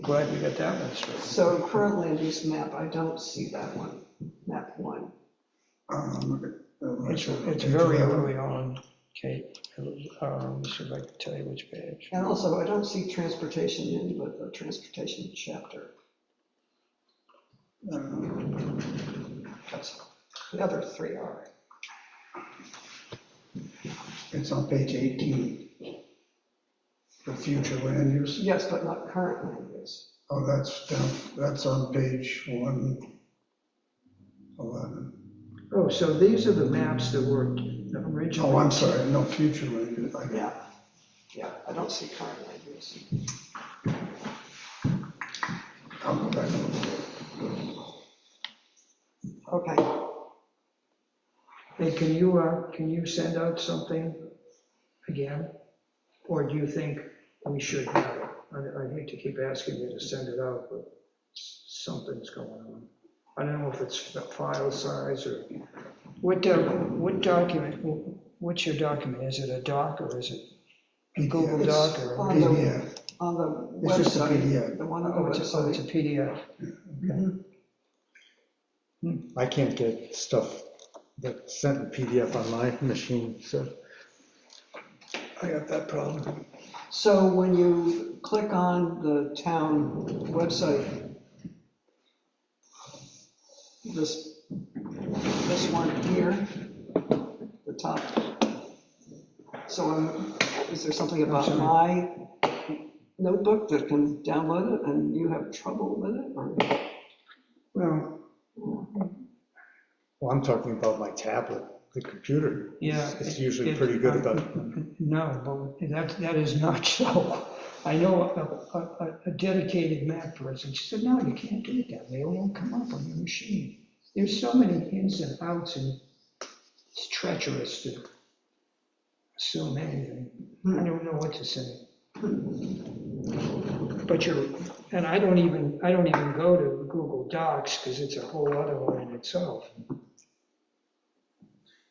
[SPEAKER 2] Glad we got that one straight.
[SPEAKER 4] So current land use map, I don't see that one, map 1.
[SPEAKER 2] It's very early on, Kate. Let me see if I can tell you which page.
[SPEAKER 4] And also, I don't see transportation in with the transportation chapter. That's, the other 3 are.
[SPEAKER 5] It's on page 18. The future land use.
[SPEAKER 4] Yes, but not current land use.
[SPEAKER 5] Oh, that's on page 111.
[SPEAKER 2] Oh, so these are the maps that were originally.
[SPEAKER 5] Oh, I'm sorry, no, future land use.
[SPEAKER 4] Yeah, I don't see current land use.
[SPEAKER 5] I'll go back.
[SPEAKER 4] Okay,
[SPEAKER 2] Hey, can you send out something again? Or do you think we should have it? I hate to keep asking you to send it out, but something's going on. I don't know if it's file size or, what document, what's your document? Is it a doc or is it a Google Doc
[SPEAKER 4] it's
[SPEAKER 2] or?
[SPEAKER 4] on
[SPEAKER 5] PDF.
[SPEAKER 4] on the
[SPEAKER 5] It's just a
[SPEAKER 4] website,
[SPEAKER 5] PDF.
[SPEAKER 4] the one on the
[SPEAKER 2] Oh, it's a
[SPEAKER 4] website.
[SPEAKER 2] PDF.
[SPEAKER 3] I can't get stuff that's sent in PDF on my machine, so.
[SPEAKER 2] I got that problem.
[SPEAKER 4] So when you click on the town website, this one here, the top. So is there something about my notebook that can download it and you have trouble with it, or?
[SPEAKER 2] Well,
[SPEAKER 3] Well, I'm talking about my tablet, the computer.
[SPEAKER 2] yeah.
[SPEAKER 3] It's usually pretty good about.
[SPEAKER 2] No, but that is not so. I know a dedicated Mac person, she said, no, you can't do that, they won't come up on your machine. There's so many ins and outs, and it's treacherous to assume anything. I don't know what to say. But and I don't even go to Google Docs, because it's a whole other one in itself.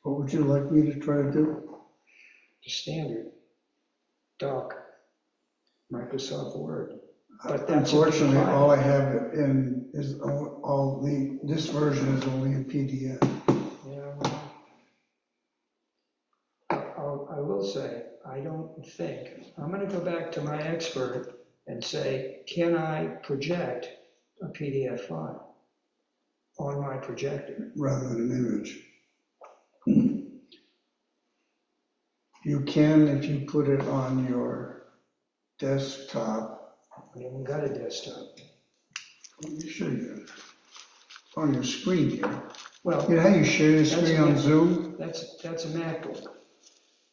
[SPEAKER 5] What would you like me to try to do?
[SPEAKER 2] The standard doc, Microsoft Word. But that's
[SPEAKER 5] Unfortunately, all I have in is this version is only in PDF.
[SPEAKER 2] Yeah, well, I will say, I don't think, I'm gonna go back to my expert and say, can I project a PDF file on my projector?
[SPEAKER 5] Rather than an image. You can if you put it on your desktop.
[SPEAKER 2] I haven't got a desktop.
[SPEAKER 5] Let me show you. On your screen here.
[SPEAKER 2] Well,
[SPEAKER 5] You know how you share your screen on Zoom?
[SPEAKER 2] that's a MacBook,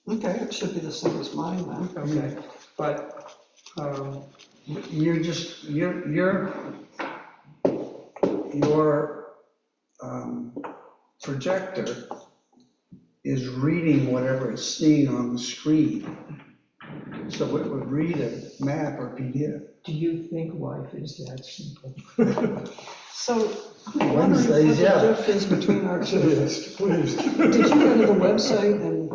[SPEAKER 4] Okay, it should be the same as mine then.
[SPEAKER 2] okay, but,
[SPEAKER 5] You're just, your projector is reading whatever it's seeing on the screen. So it would read a map or PDF.
[SPEAKER 2] do you think life is that simple?
[SPEAKER 4] So I'm wondering what the
[SPEAKER 5] Wednesdays, yeah.
[SPEAKER 4] difference is between our two.
[SPEAKER 7] Yes, please.
[SPEAKER 4] Did you go to the website and,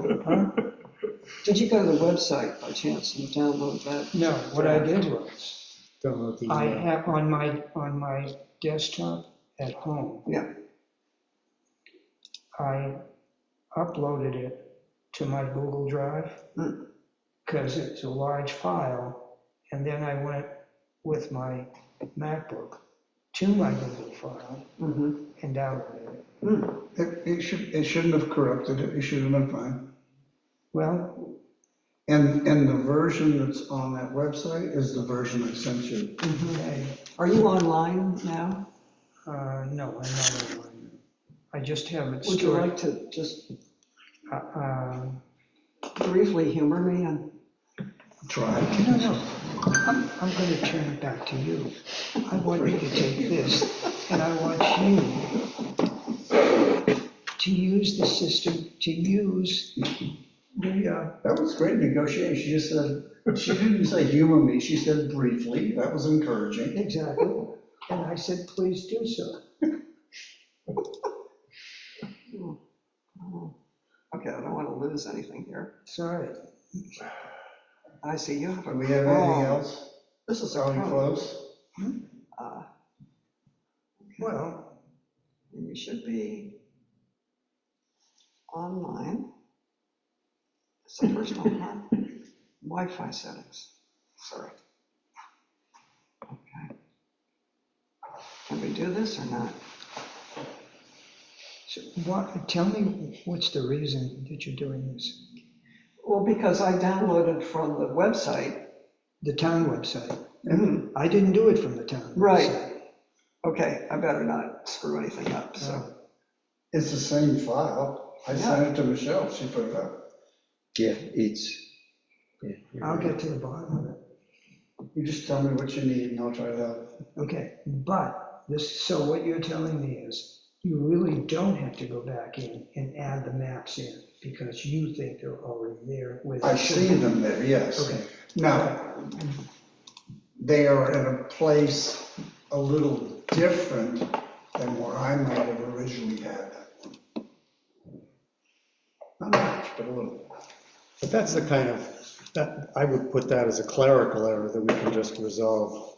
[SPEAKER 4] did you go to the website by chance and download that?
[SPEAKER 2] No, what I did was,
[SPEAKER 3] Download the,
[SPEAKER 2] I have on my desktop at home.
[SPEAKER 4] Yeah.
[SPEAKER 2] I uploaded it to my Google Drive because it's a large file, and then I went with my MacBook to my Google file and downloaded it.
[SPEAKER 5] It shouldn't have corrupted it. It should have been fine.
[SPEAKER 2] Well,
[SPEAKER 5] And the version that's on that website is the version I sent you.
[SPEAKER 2] okay,
[SPEAKER 4] Are you online now?
[SPEAKER 2] no, I'm not online. I just have it
[SPEAKER 4] Would you
[SPEAKER 2] stored.
[SPEAKER 4] like to just
[SPEAKER 2] uh,
[SPEAKER 4] briefly humor me and?
[SPEAKER 5] Try.
[SPEAKER 2] No, I'm going to turn it back to you. I want you to take this, and I want you to use the system, to use the,
[SPEAKER 5] That was great negotiation. She just said, she didn't say humor me. She said briefly. That was encouraging.
[SPEAKER 2] exactly, and I said, please do so.
[SPEAKER 4] Okay, I don't want to lose anything here.
[SPEAKER 2] Sorry.
[SPEAKER 4] I see you.
[SPEAKER 5] Do we have anything else?
[SPEAKER 4] This is
[SPEAKER 5] Are we
[SPEAKER 4] a
[SPEAKER 5] close?
[SPEAKER 4] Uh,
[SPEAKER 2] Well,
[SPEAKER 4] And you should be online. So first of all, Wi-Fi settings, sorry. Okay. Can we do this or not?
[SPEAKER 2] so tell me what's the reason that you're doing this?
[SPEAKER 4] Well, because I downloaded from the website.
[SPEAKER 2] The town website.
[SPEAKER 4] Mhm.
[SPEAKER 2] I didn't do it from the town.
[SPEAKER 4] Right.
[SPEAKER 2] website.
[SPEAKER 4] Okay, I better not screw anything up, so.
[SPEAKER 5] It's the same file. I sent it to Michelle, she put it up.
[SPEAKER 1] Yeah, it's, yeah. you're
[SPEAKER 2] I'll
[SPEAKER 1] right.
[SPEAKER 2] get to the bottom of it.
[SPEAKER 5] You just tell me what you need and I'll try it out.
[SPEAKER 2] Okay, but so what you're telling me is you really don't have to go back in and add the maps in because you think they're already there with.
[SPEAKER 5] I see them there, yes.
[SPEAKER 2] Okay.
[SPEAKER 5] Now, they are in a place a little different than where I might have originally had them. Not much, but a little.
[SPEAKER 3] But that's the kind of, that, I would put that as a clerical error that we can just resolve,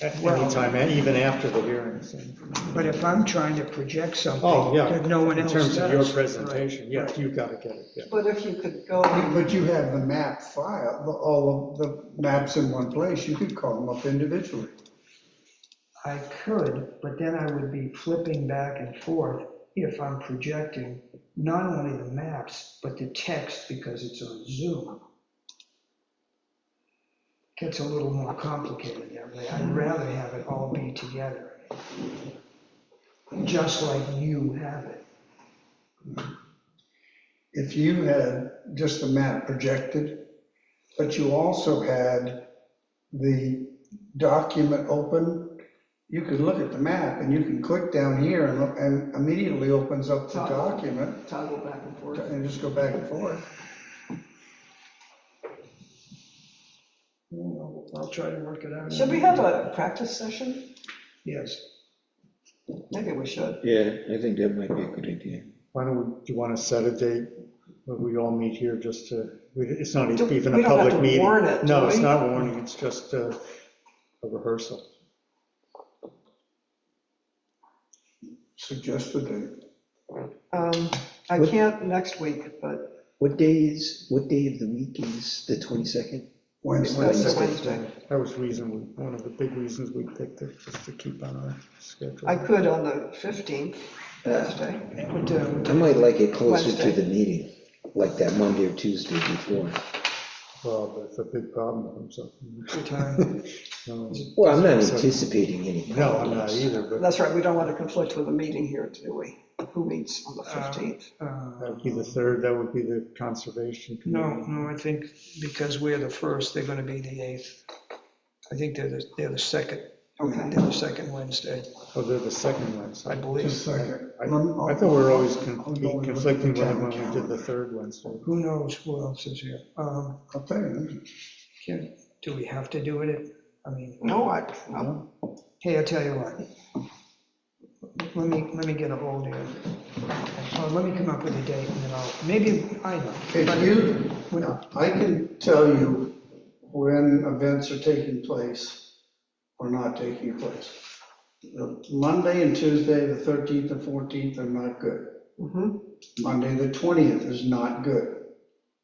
[SPEAKER 3] at any time, and even after the hearings.
[SPEAKER 2] But if I'm trying to project something
[SPEAKER 3] Oh, yeah.
[SPEAKER 2] that no one else
[SPEAKER 3] In
[SPEAKER 2] does.
[SPEAKER 3] terms of your presentation,
[SPEAKER 2] Right,
[SPEAKER 3] yeah, you've got to get it, yeah.
[SPEAKER 4] But if you could go,
[SPEAKER 5] But you have the map file, all of the maps in one place, you could call them up individually.
[SPEAKER 2] I could, but then I would be flipping back and forth if I'm projecting not only the maps, but the text because it's on Zoom. Gets a little more complicated that way. I'd rather have it all be together, just like you have it.
[SPEAKER 5] If you had just the map projected, but you also had the document open, you could look at the map and you can click down here and look, and immediately opens up the document
[SPEAKER 4] toggle back and forth.
[SPEAKER 5] and just go back and forth.
[SPEAKER 2] Well, I'll try to work it out.
[SPEAKER 4] Should we have a practice session?
[SPEAKER 2] Yes.
[SPEAKER 4] Maybe we should.
[SPEAKER 1] Yeah, I think that might be a good idea.
[SPEAKER 3] Why don't we, do you want to set a date where we all meet here just to, it's not
[SPEAKER 4] Do-
[SPEAKER 3] even
[SPEAKER 4] we
[SPEAKER 3] a
[SPEAKER 4] don't have
[SPEAKER 3] public
[SPEAKER 4] to
[SPEAKER 3] meeting.
[SPEAKER 4] warn it,
[SPEAKER 3] No,
[SPEAKER 4] do
[SPEAKER 3] it's
[SPEAKER 4] we?
[SPEAKER 3] not warning, it's just a rehearsal.
[SPEAKER 5] Suggest a date.
[SPEAKER 4] I can't next week, but
[SPEAKER 1] What day of the week is the 22nd?
[SPEAKER 5] Wednesday.
[SPEAKER 4] that's the
[SPEAKER 1] Wednesday.
[SPEAKER 4] Wednesday.
[SPEAKER 3] That was one of the big reasons we picked it, just to keep on our schedule.
[SPEAKER 4] I could on the 15th, Thursday.
[SPEAKER 1] I might like it closer
[SPEAKER 4] Wednesday.
[SPEAKER 1] to the meeting, like that Monday or Tuesday before.
[SPEAKER 3] Well, but if a big problem comes up.
[SPEAKER 2] Good time.
[SPEAKER 3] No,
[SPEAKER 1] Well, I'm not anticipating any
[SPEAKER 3] No, I'm not
[SPEAKER 1] problems.
[SPEAKER 3] either, but
[SPEAKER 4] That's right, we don't want to conflict with a meeting here, do we? Who meets on the 15th?
[SPEAKER 3] that would be the third, that would be the conservation
[SPEAKER 2] No,
[SPEAKER 3] committee.
[SPEAKER 2] I think because we're the first, they're gonna be the 8th. I think they're the second.
[SPEAKER 4] Okay.
[SPEAKER 2] They're the second Wednesday,
[SPEAKER 3] Oh, they're the second Wednesday.
[SPEAKER 2] I believe.
[SPEAKER 5] Just a second.
[SPEAKER 3] I thought we were always
[SPEAKER 5] I'll go and look at
[SPEAKER 3] conflicting
[SPEAKER 5] the
[SPEAKER 3] when
[SPEAKER 5] town
[SPEAKER 3] we did
[SPEAKER 5] calendar.
[SPEAKER 3] the third Wednesday.
[SPEAKER 2] Who knows who else is here?
[SPEAKER 5] I'll tell you.
[SPEAKER 2] Do we have to do it? I mean,
[SPEAKER 4] No, no.
[SPEAKER 2] hey, I tell you what. Let me get a hold of you. Let me come up with a date and then maybe, I know.
[SPEAKER 5] If you, I can tell you when events are taking place or not taking place. Monday and Tuesday, the 13th and 14th are not good.
[SPEAKER 4] Mhm.
[SPEAKER 5] Monday, the 20th is not good.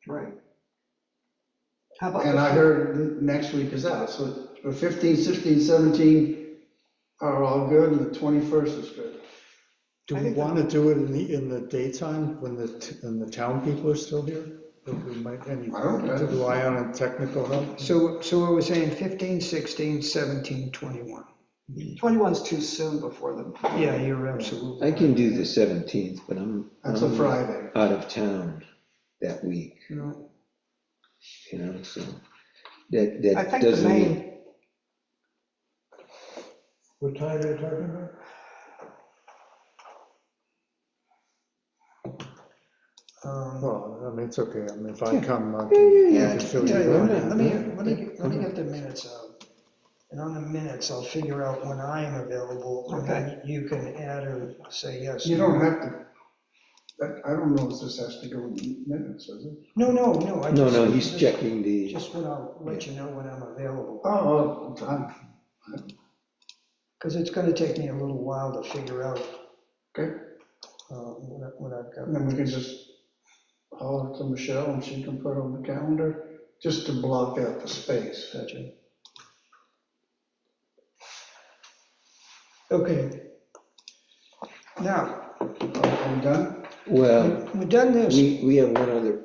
[SPEAKER 4] Right. How about?
[SPEAKER 5] And
[SPEAKER 4] the
[SPEAKER 5] I heard next week is out, so the 15, 16, 17 are all good and the 21st is good.
[SPEAKER 3] Do
[SPEAKER 4] I
[SPEAKER 3] we
[SPEAKER 4] think
[SPEAKER 3] want to do it in the daytime when the town people are still here? Or we might,
[SPEAKER 5] I don't know.
[SPEAKER 3] to rely on technical help?
[SPEAKER 2] So what we're saying, 15, 16, 17, 21.
[SPEAKER 4] 21's too soon before the,
[SPEAKER 2] Yeah, you're absolutely.
[SPEAKER 1] I can do the 17th, but I'm
[SPEAKER 5] That's a Friday.
[SPEAKER 1] out of town that week,
[SPEAKER 2] No,
[SPEAKER 1] so
[SPEAKER 4] I
[SPEAKER 1] that
[SPEAKER 4] think the
[SPEAKER 1] doesn't mean.
[SPEAKER 4] main,
[SPEAKER 7] What time are you talking about?
[SPEAKER 3] Well, I mean, it's okay, I mean, if I come, I
[SPEAKER 2] Yeah,
[SPEAKER 3] can fill
[SPEAKER 2] tell
[SPEAKER 3] you
[SPEAKER 2] you what,
[SPEAKER 3] in.
[SPEAKER 2] let me get the minutes out. And on the minutes, I'll figure out when I am available, and then you can add or say yes.
[SPEAKER 5] You don't have to, I don't know if this has to go in minutes, does it?
[SPEAKER 2] No.
[SPEAKER 1] No, he's checking the,
[SPEAKER 2] Just when I'll let you know when I'm available.
[SPEAKER 5] Oh, done.
[SPEAKER 2] Because it's gonna take me a little while to figure out
[SPEAKER 5] Okay,
[SPEAKER 2] what I've got.
[SPEAKER 5] and then we can just holler to Michelle and she can put on the calendar, just to block out the space.
[SPEAKER 2] Gotcha. Okay. Now,
[SPEAKER 5] Are we done?
[SPEAKER 1] Well,
[SPEAKER 2] we've done this,
[SPEAKER 1] we have one other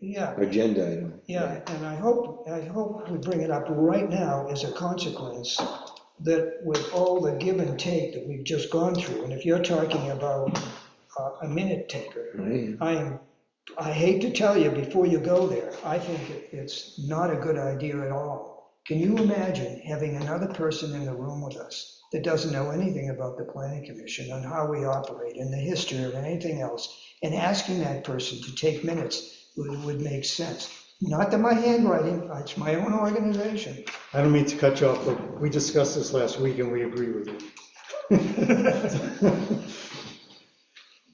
[SPEAKER 2] yeah,
[SPEAKER 1] agenda item.
[SPEAKER 2] yeah, and I hope we bring it up right now as a consequence that with all the give and take that we've just gone through, and if you're talking about a minute taker,
[SPEAKER 1] Right.
[SPEAKER 2] I hate to tell you before you go there, I think it's not a good idea at all. Can you imagine having another person in the room with us that doesn't know anything about the planning commission and how we operate and the history of anything else, and asking that person to take minutes would make sense? Not that my handwriting, it's my own organization.
[SPEAKER 3] I don't mean to cut you off, but we discussed this last week and we agree with you.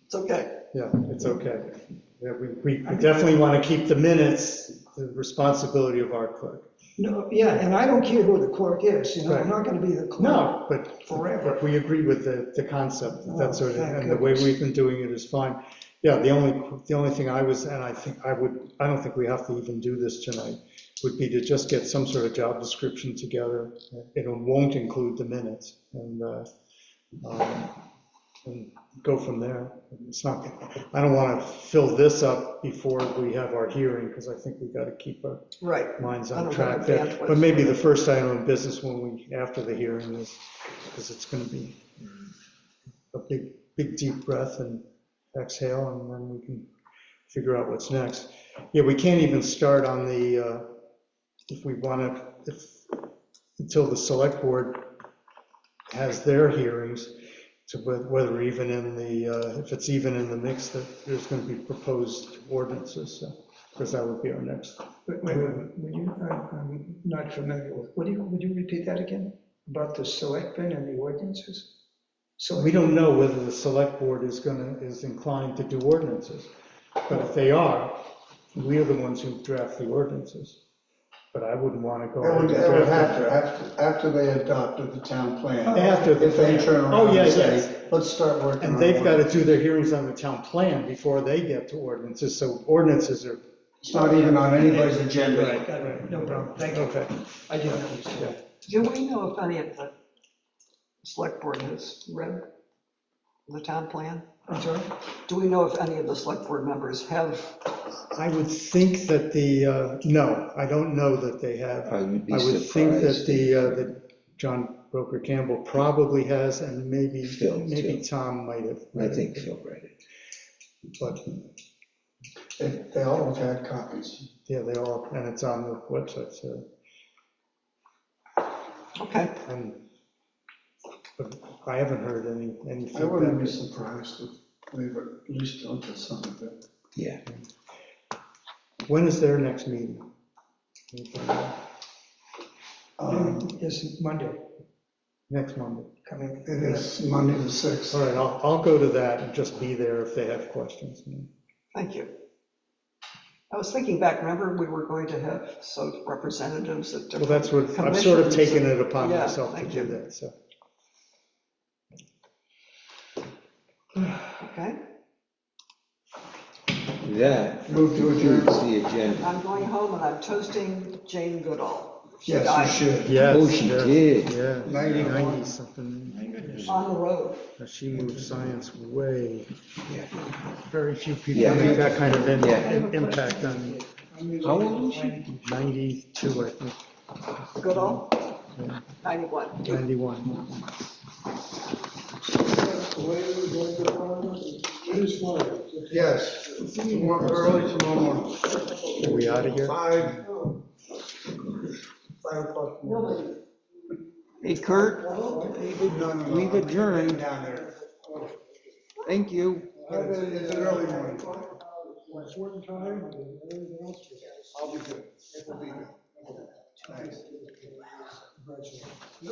[SPEAKER 4] It's okay.
[SPEAKER 3] Yeah, it's okay. Yeah, we definitely want to keep the minutes, the responsibility of our clerk.
[SPEAKER 2] No, yeah, and I don't care who the clerk is, I'm not gonna be the clerk.
[SPEAKER 3] No, but
[SPEAKER 2] Forever.
[SPEAKER 3] we agree with the concept, that sort of,
[SPEAKER 2] thank
[SPEAKER 3] and the way
[SPEAKER 2] goodness.
[SPEAKER 3] we've been doing it is fine. Yeah, the only thing I don't think we have to even do this tonight, would be to just get some sort of job description together. It won't include the minutes, and go from there. It's not, I don't want to fill this up before we have our hearing, because I think we got to keep our
[SPEAKER 4] Right.
[SPEAKER 3] minds
[SPEAKER 4] I
[SPEAKER 3] on
[SPEAKER 4] don't
[SPEAKER 3] track
[SPEAKER 4] have
[SPEAKER 3] there.
[SPEAKER 4] bandwidth.
[SPEAKER 3] But maybe the first item of business after the hearing is, because it's going to be a big deep breath and exhale, and then we can figure out what's next. Yeah, we can't even start on the, if we want to, until the select board has their hearings, to whether even in the, if it's even in the mix that there's going to be proposed ordinances, because that would be our next.
[SPEAKER 2] Wait, would you, I'm not familiar with, would you repeat that again? About the selectmen and the ordinances? So
[SPEAKER 3] We don't know whether the select board is inclined to do ordinances, but if they are, we are the ones who draft the ordinances. But I wouldn't want to go.
[SPEAKER 5] It
[SPEAKER 3] ahead
[SPEAKER 5] would,
[SPEAKER 3] and
[SPEAKER 5] it would
[SPEAKER 3] draft
[SPEAKER 5] have to, after they adopted the town plan.
[SPEAKER 3] After the
[SPEAKER 5] If they
[SPEAKER 3] plan.
[SPEAKER 5] turn
[SPEAKER 3] Oh,
[SPEAKER 5] around
[SPEAKER 3] yeah,
[SPEAKER 5] and
[SPEAKER 3] yes.
[SPEAKER 5] say, let's start working on
[SPEAKER 3] And they've got
[SPEAKER 5] one.
[SPEAKER 3] to do their hearings on the town plan before they get to ordinances, so ordinances are.
[SPEAKER 5] It's not even on anybody's agenda.
[SPEAKER 2] Got it, no problem, thank you.
[SPEAKER 3] Okay.
[SPEAKER 2] I didn't understand.
[SPEAKER 4] Do we know if any of the select board has read the town plan?
[SPEAKER 2] I'm sorry?
[SPEAKER 4] Do we know if any of the select board members have?
[SPEAKER 3] I would think that no, I don't know that they have.
[SPEAKER 1] I would be
[SPEAKER 3] I would think that
[SPEAKER 1] surprised.
[SPEAKER 3] that John Broker Campbell probably has, and maybe
[SPEAKER 1] Phil, too.
[SPEAKER 3] Tom might have.
[SPEAKER 1] I think Phil read it.
[SPEAKER 3] But,
[SPEAKER 5] They all have had copies.
[SPEAKER 3] yeah, they all, and it's on the website, so,
[SPEAKER 4] Okay,
[SPEAKER 3] and, but I haven't heard any
[SPEAKER 5] I wouldn't be
[SPEAKER 3] feedback.
[SPEAKER 5] surprised if they've at least looked at some of it.
[SPEAKER 1] Yeah.
[SPEAKER 3] When is their next meeting?
[SPEAKER 2] It's Monday
[SPEAKER 3] Next Monday.
[SPEAKER 2] coming.
[SPEAKER 5] It is Monday the 6th.
[SPEAKER 3] All right, I'll go to that and just be there if they have questions.
[SPEAKER 4] thank you. I was thinking back, remember, we were going to have some representatives at
[SPEAKER 3] Well,
[SPEAKER 4] different
[SPEAKER 3] that's what, I've sort of
[SPEAKER 4] commissions.
[SPEAKER 3] taken it upon
[SPEAKER 4] Yeah,
[SPEAKER 3] myself to
[SPEAKER 4] thank
[SPEAKER 3] do
[SPEAKER 4] you.
[SPEAKER 3] that, so.
[SPEAKER 4] Okay,
[SPEAKER 1] That
[SPEAKER 5] Move to adjourn.
[SPEAKER 1] concludes the agenda.
[SPEAKER 4] I'm going home and I'm toasting Jane Goodall. She
[SPEAKER 5] Yes,
[SPEAKER 4] died
[SPEAKER 5] you should.
[SPEAKER 3] Yes,
[SPEAKER 1] Oh, she
[SPEAKER 3] yes,
[SPEAKER 1] did.
[SPEAKER 3] Yeah,
[SPEAKER 5] 91.
[SPEAKER 3] 90 something.
[SPEAKER 4] On the road.
[SPEAKER 3] She moved science way,
[SPEAKER 1] Yeah.
[SPEAKER 3] very few people
[SPEAKER 1] Yeah.
[SPEAKER 3] make that kind of
[SPEAKER 1] Yeah.
[SPEAKER 3] impact on
[SPEAKER 1] How old is she?
[SPEAKER 3] 92, I think,
[SPEAKER 4] Goodall,
[SPEAKER 3] Yeah.
[SPEAKER 4] 91.
[SPEAKER 3] 91.
[SPEAKER 7] It is fine.
[SPEAKER 5] Yes, tomorrow, early tomorrow morning.
[SPEAKER 3] Are we out of here?
[SPEAKER 5] 5 o'clock.
[SPEAKER 1] Hey, Kurt, we've adjourned.
[SPEAKER 5] Down there.
[SPEAKER 1] Thank you.
[SPEAKER 5] It's an early morning.
[SPEAKER 7] Important time and everything else.
[SPEAKER 5] I'll be good. It will be good. Thanks.
[SPEAKER 7] Congratulations.